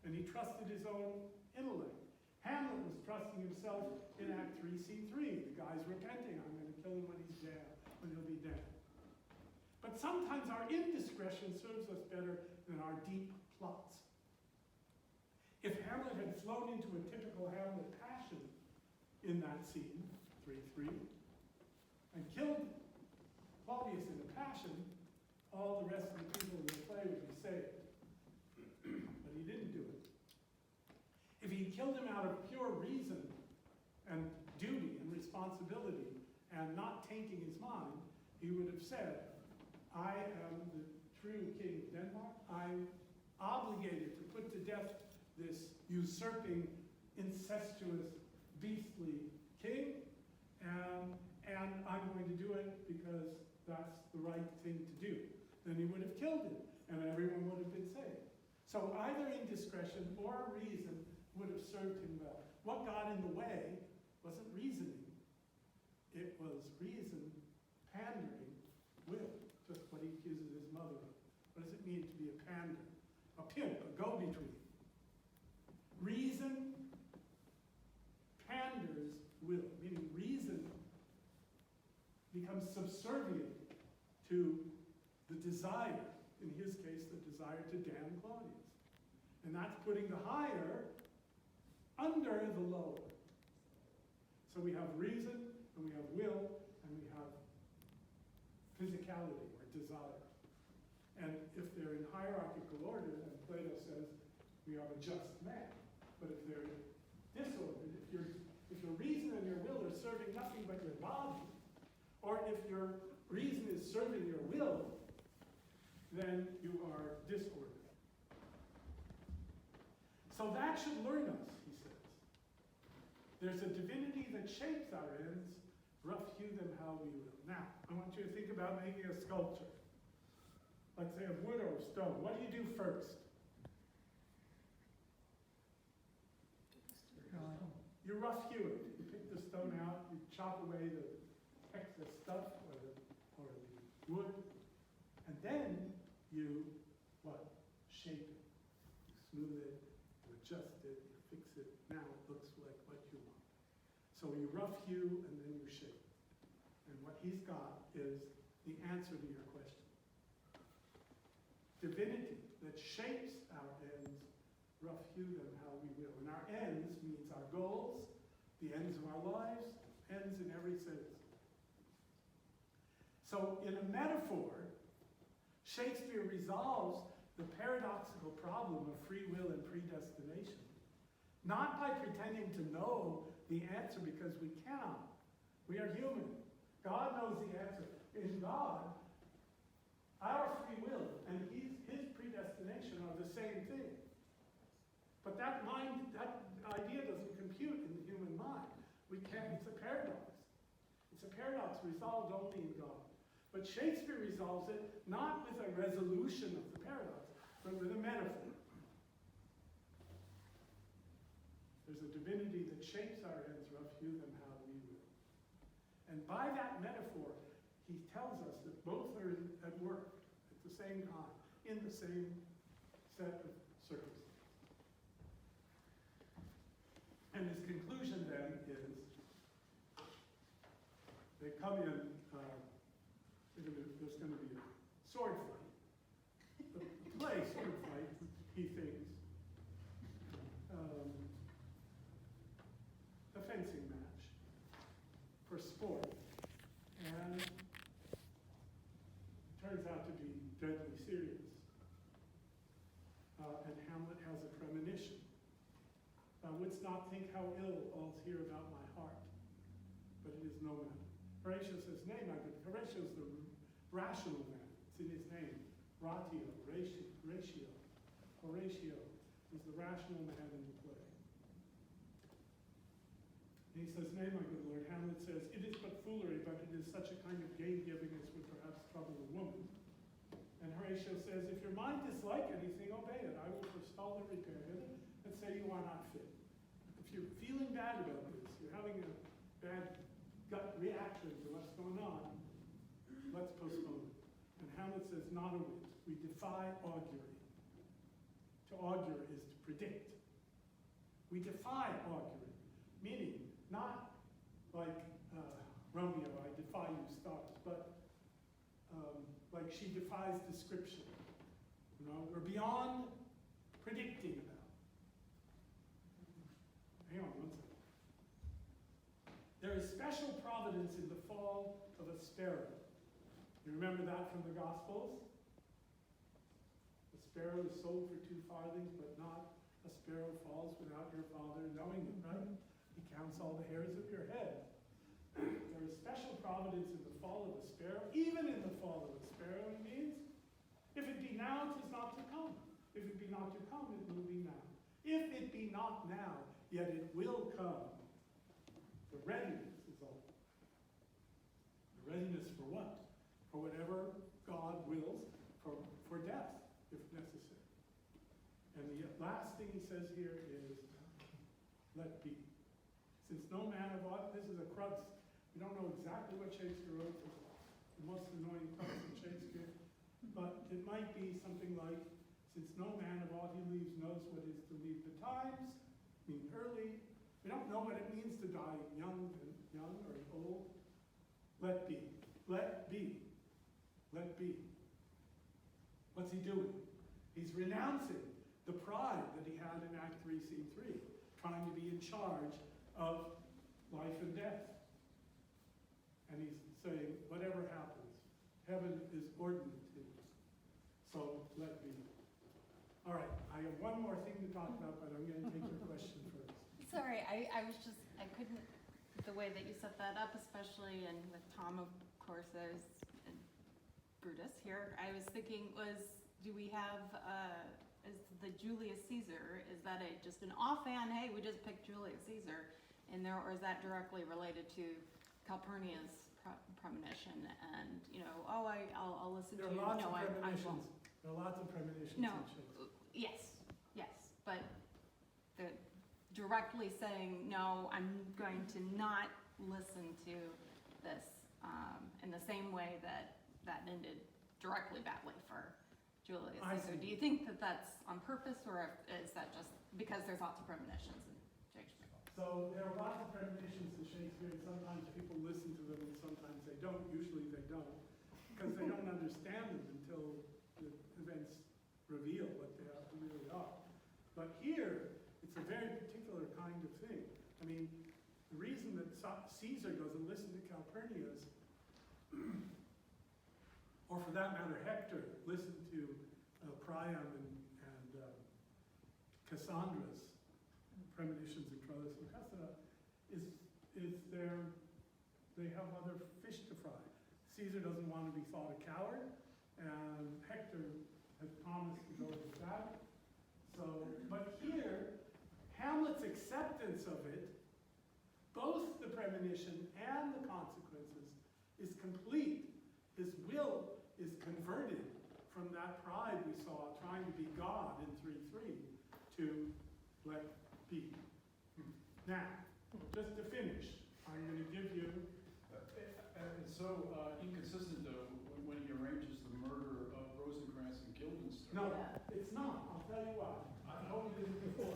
Speaker 2: and he trusted his own intellect. Hamlet was trusting himself in Act 3, Scene 3. The guy's repenting. I'm going to kill him when he's dead, when he'll be dead. But sometimes our indiscretion serves us better than our deep plots. If Hamlet had flown into a typical Hamlet passion in that scene, 3-3, and killed Claudius in a passion, all the rest of the people in the play would be saved. But he didn't do it. If he killed him out of pure reason and duty and responsibility and not tainting his mind, he would have said, I am the true king of Denmark. I'm obligated to put to death this usurping, incestuous, beastly king, and I'm going to do it because that's the right thing to do. Then he would have killed him, and everyone would have been saved. So either indiscretion or reason would have served him well. What got in the way wasn't reasoning. It was reason pandering will, just what he accuses his mother of. What does it mean to be a pander? A pimp, a go-between. Reason panders will, meaning reason becomes subservient to the desire, in his case, the desire to damn Claudius. And that's putting the higher under the lower. So we have reason, and we have will, and we have physicality or desire. And if they're in hierarchical order, then Plato says we have a just man. But if they're disordered, if your reason and your will are serving nothing but your body, or if your reason is serving your will, then you are disordered. So that should learn us, he says. There's a divinity that shapes our ends, rough hew them how we will. Now, I want you to think about making a sculpture. Let's say of wood or of stone. What do you do first? You rough hew it. You pick the stone out, you chop away the excess stuff or the wood, and then you, what? Shape it. You smooth it, you adjust it, you fix it. Now it looks like what you want. So you rough hew and then you shape. And what he's got is the answer to your question. Divinity that shapes our ends, rough hew them how we will. And our ends means our goals, the ends of our lives, ends in every sense. So in a metaphor, Shakespeare resolves the paradoxical problem of free will and predestination, not by pretending to know the answer because we cannot. We are human. God knows the answer. In God, our free will and his predestination are the same thing. But that idea doesn't compute in the human mind. We can't, it's a paradox. It's a paradox resolved only in God. But Shakespeare resolves it not with a resolution of the paradox, but with a metaphor. There's a divinity that shapes our ends, rough hew them how we will. And by that metaphor, he tells us that both are at work at the same time, in the same set of circumstances. And his conclusion then is, they come in, there's going to be a sword fight. The play sword fight, he thinks, a fencing match for sport. And it turns out to be deadly serious. And Hamlet has a premonition. Wouldst not think how ill all's here about my heart, but it is no matter. Horatio says, nay, my good. Horatio is the rational man. It's in his name. Ratio, ratio. Horatio is the rational man in the play. And he says, nay, my good lord. Hamlet says, it is but foolery, but it is such a kind of gain-giving as would perhaps trouble a woman. And Horatio says, if your mind dislike anything, obey it. I will forestall and repair it, and say you are not fit. If you're feeling bad about this, you're having a bad gut reaction to what's going on, let's postpone it. And Hamlet says, not a whit. We defy augury. To augur is to predict. We defy augury, meaning not like Romeo, I defy you stars, but like she defies description. You know, we're beyond predicting about. Hang on one second. There is special providence in the fall of a sparrow. You remember that from the Gospels? A sparrow is sold for 2 farthings, but not a sparrow falls without your Father knowing it, right? He counts all the hairs of your head. There is special providence in the fall of a sparrow, even in the fall of a sparrow, it means, if it be now, 'tis not to come. If it be not to come, it will be now. If it be not not now, yet it will come. The readiness is all. The readiness for what? For whatever God wills, for death, if necessary. And the last thing he says here is, let be. Since no man of aught, this is a crux. We don't know exactly what Shakespeare wrote. It's the most annoying crux in Shakespeare. But it might be something like, since no man of aught he leaves knows what is to leave betimes, mean early. We don't know what it means to die young or old. Let be. Let be. Let be. What's he doing? He's renouncing the pride that he had in Act 3, Scene 3, trying to be in charge of life and death. And he's saying, whatever happens, heaven is ordinate to you. So let be. All right, I have one more thing to talk about, but I'm going to take your question first.
Speaker 5: Sorry, I was just, I couldn't, the way that you set that up, especially, and with Tom, of course, there's Brutus here, I was thinking do we have, is the Julius Caesar, is that just an offhand, hey, we just picked Julius Caesar in there, or is that directly related to Calpurnia's premonition and, I'll listen to
Speaker 2: There are
Speaker 5: you.
Speaker 2: lots
Speaker 5: No,
Speaker 2: of
Speaker 5: I
Speaker 2: premonitions.
Speaker 5: won't.
Speaker 2: There are lots of premonitions
Speaker 5: No,
Speaker 2: in Shakespeare.
Speaker 5: yes, but the directly saying, no, I'm going to not listen to this in the same way that ended directly badly for Julius
Speaker 2: I
Speaker 5: Caesar.
Speaker 2: see.
Speaker 5: Do you think that that's on purpose, or is that just because there's lots of premonitions in Shakespeare?
Speaker 2: So there are lots of premonitions in Shakespeare, and sometimes people listen to them and sometimes they don't. Usually they don't, because they don't understand them until the events reveal what they really are. But here, it's a very particular kind of thing. I mean, the reason that Caesar doesn't listen to Calpurnia's, or for that matter, Hector listened to Priam and Cassandra's premonitions of Troilus and Cressida, is they have other fish to fry. Caesar doesn't want to be thought a coward, and Hector has promised to go to battle. So, but here, Hamlet's acceptance of it, both the premonition and the consequences, is complete. His will is converted from that pride we saw trying to be God in 3:3 to let be. Now, just to finish, I'm going to give you.
Speaker 7: It's so inconsistent when he arranges the murder of Rosencrantz and Guildenstern.
Speaker 2: No, it's not. I'll tell you why. I told you this before.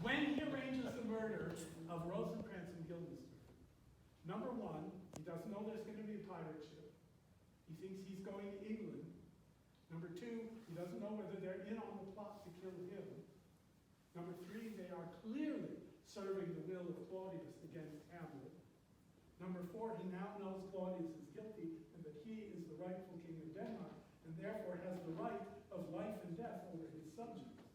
Speaker 2: When he arranges the murder of Rosencrantz and Guildenstern, number one, he doesn't know there's going to be a pirate ship. He thinks he's going to England. Number two, he doesn't know whether they're in on the plot to kill him. Number three, they are clearly serving the will of Claudius against Hamlet. Number four, he now knows Claudius is guilty and that he is the rightful king of Denmark and therefore has the right of life and death over his subjects.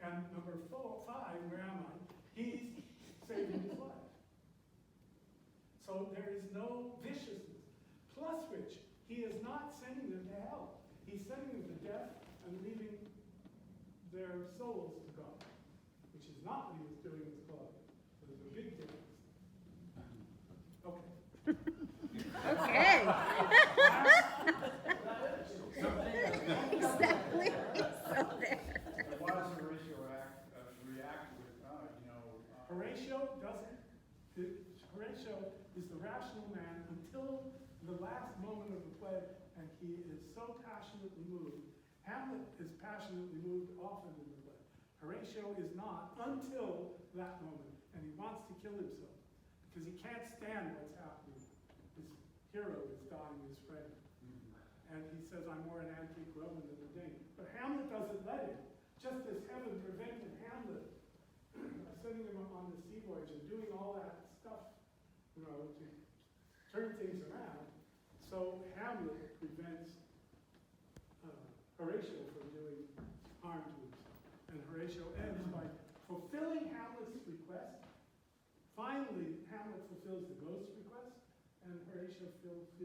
Speaker 2: And number five, where am I? He's saving his life. So there is no viciousness. Plus which, he is not sending them to hell. He's sending them to death and leaving their souls to God, which is not what he was doing with Claudius. So there's a big difference. Okay.
Speaker 8: Exactly. So there.
Speaker 7: Why does Horatio react with,
Speaker 2: Horatio doesn't. Horatio is the rational man until the last moment of the play, and he is so passionately moved. Hamlet is passionately moved often in the play. Horatio is not until that moment, and he wants to kill himself because he can't stand what's happening. His hero is dying, his friend. And he says, I'm more an antique Roman than a Dane. But Hamlet doesn't let him. Just as heaven prevented Hamlet sending him on the sea voyage and doing all that stuff, to turn things around, so Hamlet prevents Horatio from doing harm to himself. And Horatio ends by fulfilling Hamlet's request. Finally, Hamlet fulfills the ghost's request, and Horatio fulfills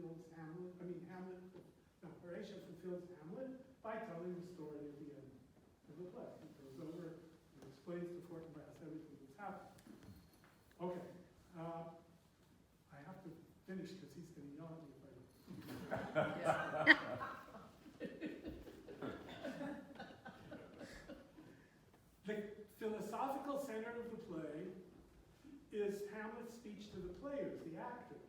Speaker 2: Horatio fulfills Hamlet by telling the story at the end of the play. logical center of the play is Hamlet's speech to the players, the actors.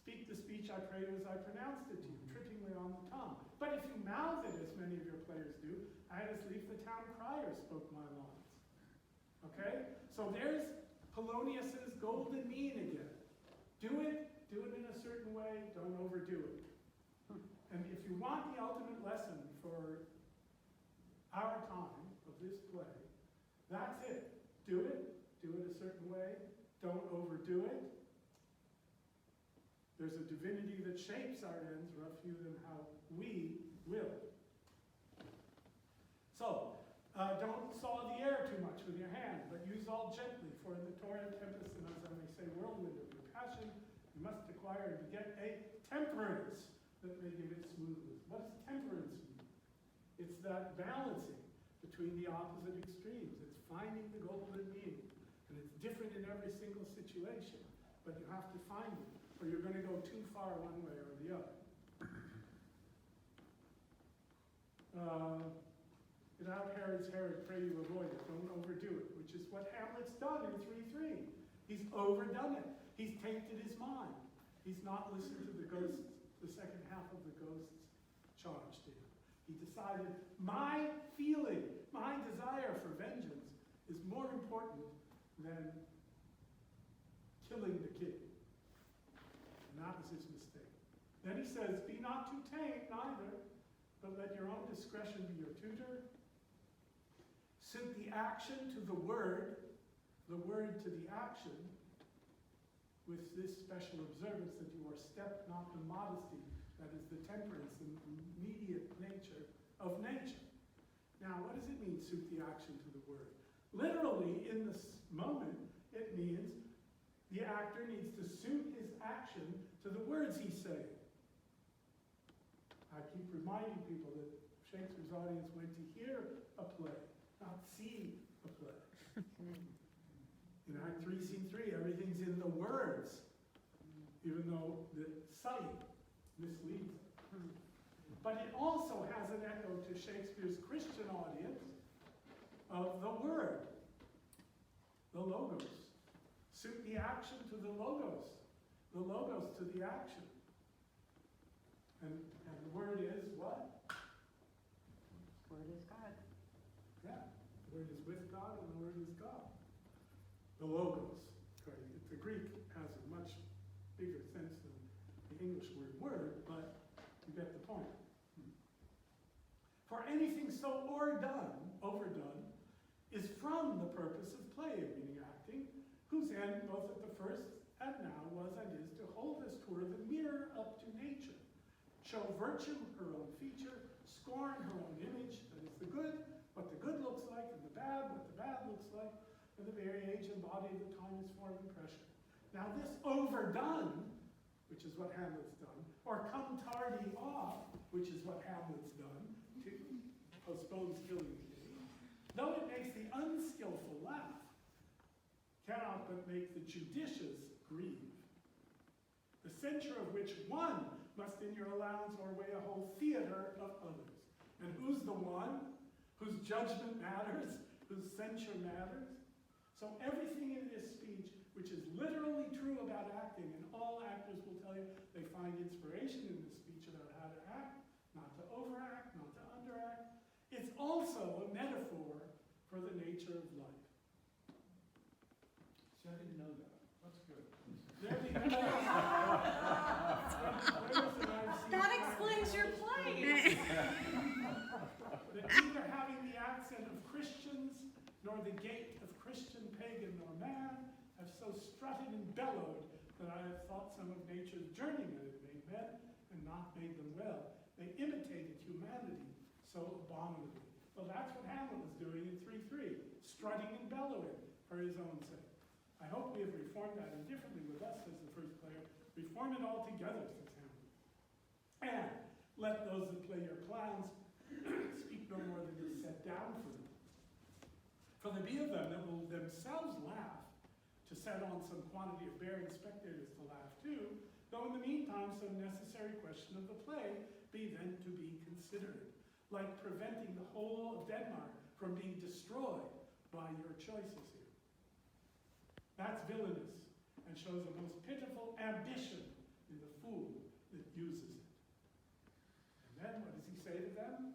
Speaker 2: Speak the speech I prayed as I pronounced it to you, trippingly on the tongue. But if you mouth it, as many of your players do, I had as lief the town crier spoke my lines. Okay? So there's Polonius's golden mean again. Do it in a certain way, don't overdo it. And if you want the ultimate lesson for our time of this play, that's it. Do it a certain way, don't overdo it. There's a divinity that shapes our ends, rough hew them how we will. So, don't saw the air too much with your hand, but use all gently, for in the torrent tempest, and as I may say, whirlwind of your passion, you must acquire and get a temperance that may give it smoothness. What does temperance mean? It's that balancing between the opposite extremes. It's finding the golden mean. And it's different in every single situation, but you have to find it, or you're going to go too far one way or the other. Without Herod's Herod, pray you avoid it. Don't overdo it, which is what Hamlet's done in 3:3. He's overdone it. He's tainted his mind. He's not listened to the ghosts, the second half of the ghost's charge to him. He decided, my feeling, my desire for vengeance is more important than killing the kid. And that was his mistake. Then he says, be not too tame, neither, but let your own discretion be your tutor. Suit the action to the word to the action, with this special observance that you are stepped not to modesty, that is the temperance, the immediate nature of nature. Now, what does it mean, suit the action to the word? Literally, in this moment, it means the actor needs to suit his action to the words he's saying. I keep reminding people that Shakespeare's audience went to hear a play, not see a play. In Act 3, Scene 3, everything's in the words, even though the sight misleads them. But it also has an echo to Shakespeare's Christian audience of the word, the logos. Suit the action to the logos to the action. And the word is what?
Speaker 8: Word is God.
Speaker 2: Yeah, the word is with God and the word is God. The logos. Okay, the Greek has a much bigger sense than the English word, but you get the point. For anything so overdone, is from the purpose of play, meaning acting, whose end, both at the first and now, was and is to hold as 'twere the mirror up to nature, show virtue her own feature, scorn her own image, that is the good, what the good looks like, and the bad, what the bad looks like, and the very age and body of the time is form impression. Now this overdone, which is what Hamlet's done, or come tardy off, which is what Hamlet's done, to postpone killing the king, though it makes the unskillful laugh, cannot but make the judicious grieve. The censure of which one must in your allowance o'erweigh a whole theatre of others. And who's the one whose judgment matters, whose censure matters? So everything in this speech, which is literally true about acting, and all actors will tell you they find inspiration in this speech about how to act, not to overact, not to underact. It's also a metaphor for the nature of life.
Speaker 7: See, I didn't know that. That's good.
Speaker 5: That explains your play.
Speaker 2: That neither having the accent of Christians, nor the gait of Christian, pagan, nor man, have so strutted and bellowed that I have thought some of nature's journeymen had made men, and not made them well. They imitated humanity so abominably. Well, that's what Hamlet was doing in 3:3, strutting and bellowing for his own sake. I hope we have reformed that indifferently with us, says the first player. Reform it altogether, says Hamlet. And let those that play your clowns speak no more than is set down for them. For there be of them that will themselves laugh, to set on some quantity of bearing spectators to laugh too, though in the meantime some necessary question of the play be then to be considered, like preventing the whole of Denmark from being destroyed by your choices here. That's villainous and shows the most pitiful ambition in the fool that uses it. And then what does he say to them?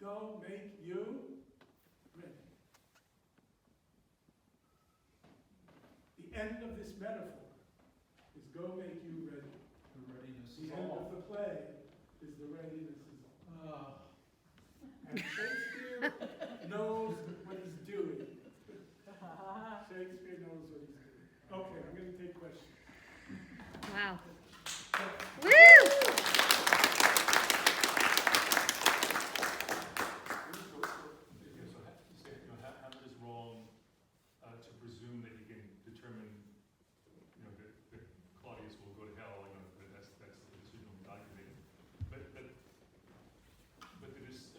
Speaker 2: Go make you ready. The end of this metaphor is go make you ready.
Speaker 7: The readiness
Speaker 2: The
Speaker 7: is
Speaker 2: end
Speaker 7: all.
Speaker 2: of the play is the readiness is all. And Shakespeare knows what he's doing. Shakespeare knows what he's doing. Okay, I'm going to take questions.
Speaker 9: Wow.
Speaker 1: Okay,
Speaker 9: Woo!
Speaker 1: so Hamlet is wrong to presume that he can determine, that Claudius will go to hell. That's the decision of God can make. But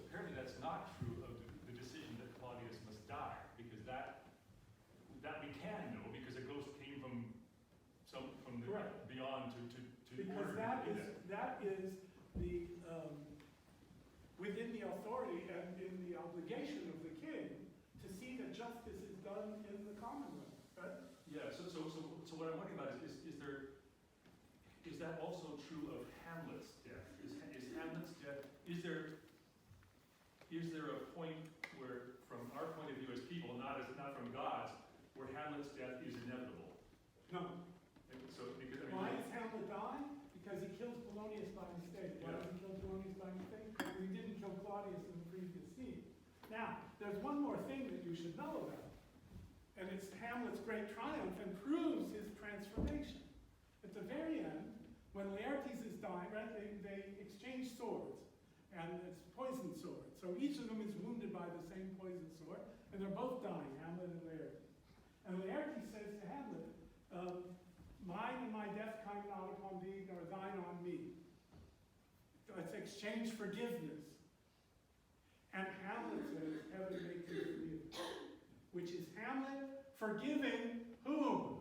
Speaker 1: apparently that's not true of the decision that Claudius must die, because that we can know because a ghost came from the
Speaker 2: Correct.
Speaker 1: beyond to
Speaker 2: Because
Speaker 1: order
Speaker 2: that
Speaker 1: him to do
Speaker 2: is the within the authority and in the obligation of the king to see that justice is done in the commonwealth, right?
Speaker 1: Yeah, so what I'm wondering about is that also true of Hamlet's death? Is Hamlet's death, is there a point where, from our point of view as people, not from God's, where Hamlet's death is inevitable?
Speaker 2: No.
Speaker 1: And so, because,
Speaker 2: Why does Hamlet die? Because he kills Polonius by mistake. Why does he kill Polonius by mistake? Because he didn't kill Claudius in the previous scene. Now, there's one more thing that you should know about. And it's Hamlet's great triumph and proves his transformation. At the very end, when Laertes is dying, right, they exchange swords. And it's poisoned swords. So each of them is wounded by the same poisoned sword. And they're both dying, Hamlet and Laertes. And Laertes says to Hamlet, mine and my death come not upon thee, nor thine on me. Let's exchange forgiveness. And Hamlet says, heaven make thee forgive. Which is Hamlet forgiving whom?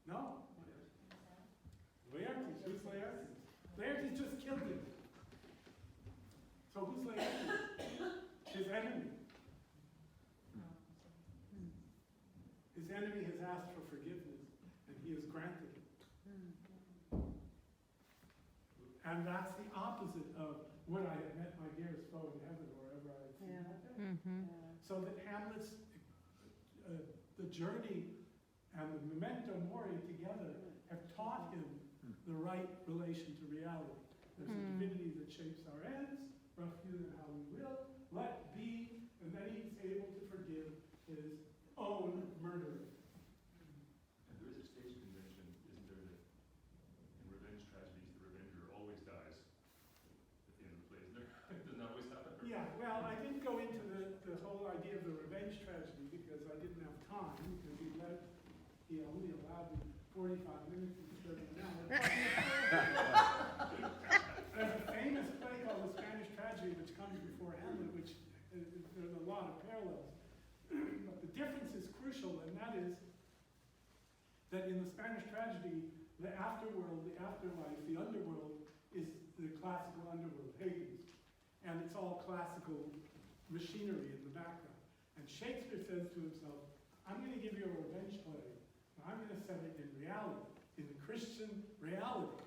Speaker 2: No. Laertes. Who's Laertes? Laertes just killed him. So who's Laertes? His enemy. His enemy has asked for forgiveness, and he has granted it. And that's the opposite of would I have met my dearest foe in heaven or ever I had seen my death. So that Hamlet's, the journey and the memento mori together have taught him the right relation to reality. There's a divinity that shapes our ends, rough hew them how we will, let be, and then he's able to forgive his own murderer.
Speaker 1: And there is a stage convention, isn't there, that in revenge tragedies, the revenger always dies at the end of the play, isn't there? Doesn't that always happen?
Speaker 2: Yeah, well, I didn't go into the whole idea of the revenge tragedy because I didn't have time, because he only allowed me 45 minutes instead of an hour. There's a famous play called The Spanish Tragedy, which comes before Hamlet, which there's a lot of parallels. But the difference is crucial, and that is that in the Spanish tragedy, the afterworld, the afterlife, the underworld is the classical underworld, Hades. And it's all classical machinery in the background. And Shakespeare says to himself, I'm going to give you a revenge play, but I'm going to set it in reality, in the Christian reality,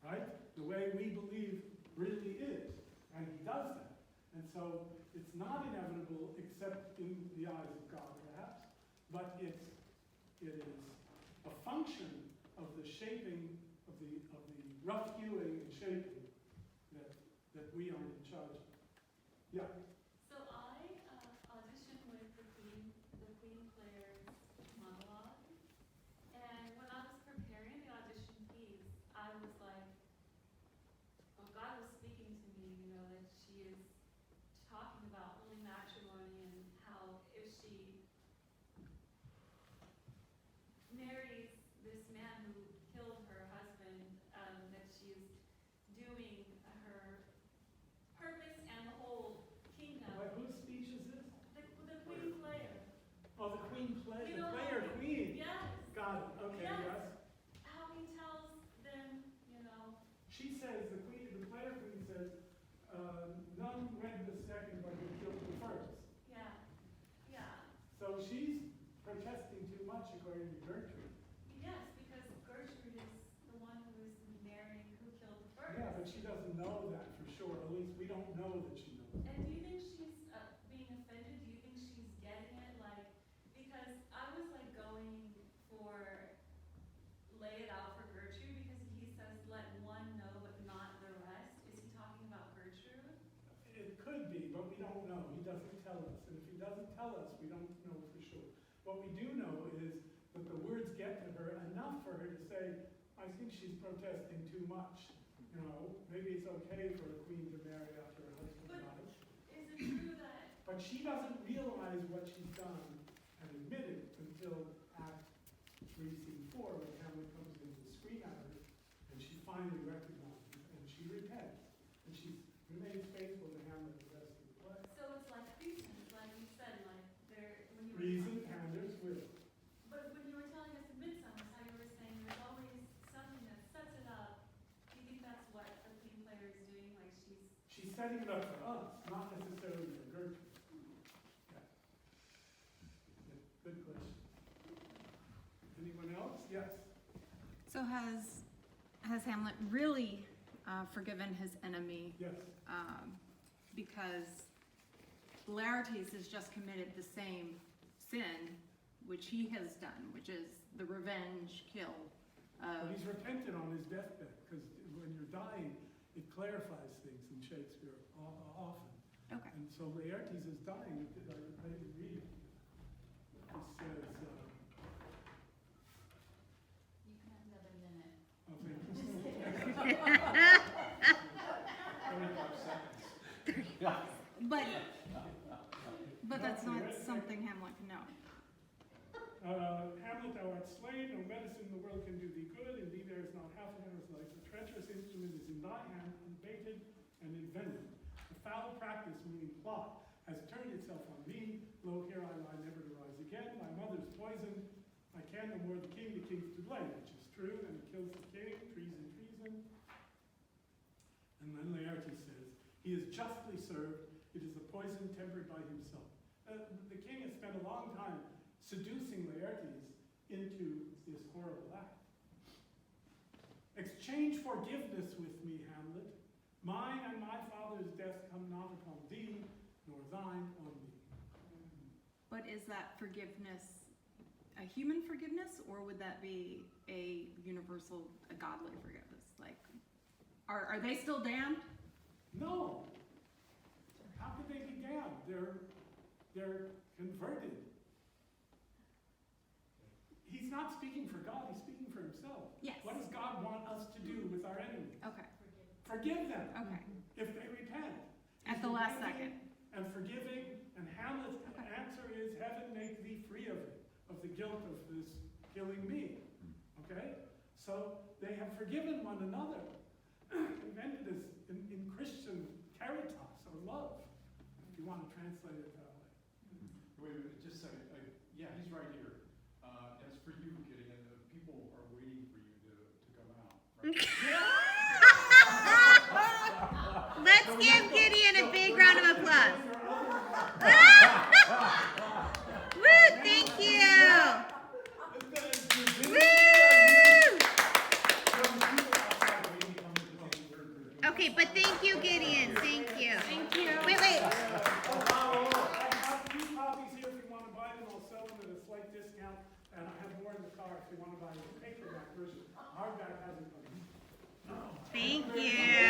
Speaker 2: right? The way we believe really is. And he does that. And so it's not inevitable except in the eyes of God, perhaps, but it is a function of the shaping, of the rough hewing and shaping that we are in charge of. Yeah.
Speaker 4: So I auditioned with the Queen Player's monologue, and when I was preparing the audition piece, I was like, well, God was speaking to me, that she is talking about holy matrimony and how if she marries this man who killed her husband, that she is doing her purpose and the whole kingdom.
Speaker 2: Whose speech is this?
Speaker 4: The Queen Player.
Speaker 2: Oh, the Queen play,
Speaker 4: You
Speaker 2: the
Speaker 4: know,
Speaker 2: player queen.
Speaker 4: Yes.
Speaker 2: Got it. Okay,
Speaker 4: Yes.
Speaker 2: yes.
Speaker 4: How he tells them,
Speaker 2: She says, the player queen says, None went the second, but who killed the first.
Speaker 4: Yeah, yeah.
Speaker 2: So she's protesting too much according to Gertrude.
Speaker 4: Yes, because Gertrude is the one who is marrying who killed the first.
Speaker 2: Yeah, but she doesn't know that for sure. At least we don't know that she knows that.
Speaker 4: And do you think she's being offended? Do you think she's getting it? Like, because I was like going for lay it out for Gertrude because he says let one know but not the rest. Is he talking about Gertrude?
Speaker 2: It could be, but we don't know. He doesn't tell us. And if he doesn't tell us, we don't know for sure. What we do know is that the words get to her enough for her to say, I think she's protesting too much. You know, maybe it's okay for a queen to marry after her husband dies.
Speaker 4: Is it true that
Speaker 2: But she doesn't realize what she's done and admit it until Act 3, Scene 4, when Hamlet comes in to scream at her, and she finally recognizes, and she repents. And she remains faithful to Hamlet the rest of the play.
Speaker 4: so it's like reason, like you said, like there when you
Speaker 2: Reason and there's will.
Speaker 4: But when you were telling us in Midsummer, how you were saying there's always something that sets it up. Do you think that's what the queen player is doing? Like
Speaker 2: She's setting it up for us, not necessarily for Gertrude. Yeah. Good question. Anyone else? Yes.
Speaker 5: So has Hamlet really forgiven his enemy?
Speaker 2: Yes.
Speaker 5: Because Laertes has just committed the same sin which he has done, which is the revenge kill.
Speaker 2: But he's repented on his deathbed, because when you're dying, it clarifies things in Shakespeare often.
Speaker 5: Okay.
Speaker 2: And so Laertes is dying. I didn't read it. He says,
Speaker 5: You can have another minute.
Speaker 2: oh, thank you.
Speaker 7: 35 seconds.
Speaker 5: But that's not something Hamlet can know.
Speaker 2: Hamlet, thou art slain, no medicine in the world can do thee good, indeed there is not half an hour's life. The treacherous instrument is in thy hand, unbaited and invented. The foul practice, meaning plot, has turned itself on me. Lo, here I lie, never to rise again. My mother's poisoned. I can no more the king's to blame, which is true, and he kills the king, treason. And then Laertes says, he is justly served, it is the poison tempered by himself. The king has spent a long time seducing Laertes into this horrible act. Exchange forgiveness with me, Hamlet. Mine and my father's death come not upon thee, nor thine on me.
Speaker 5: But is that forgiveness a human forgiveness, or would that be a universal, a godly forgiveness? Like, are they still damned?
Speaker 2: No. How could they be damned? They're converted. He's not speaking for God, he's speaking for himself.
Speaker 5: Yes.
Speaker 2: What does God want us to do with our enemies?
Speaker 5: Okay.
Speaker 2: Forgive them.
Speaker 5: Okay.
Speaker 2: If they repent.
Speaker 5: At the last second.
Speaker 2: And forgiving, and Hamlet's answer is, heaven make thee free of it, of the guilt of this killing me. Okay? So they have forgiven one another. Invented as in Christian caritas, or love, if you want to translate it that way.
Speaker 7: Wait, just a second. Yeah, he's right here. As for you, Gideon, people are waiting for you to come out. Right?
Speaker 9: Let's give Gideon a big round of applause. Woo, thank you. Okay, but thank you, Gideon. Thank you.
Speaker 5: Thank you.
Speaker 9: Wait.
Speaker 2: I have 2 copies here if you want to buy them. I'll sell them at a slight discount. And I have more in the car if you want to buy the paperback version. Hardback hasn't come.
Speaker 9: Thank you.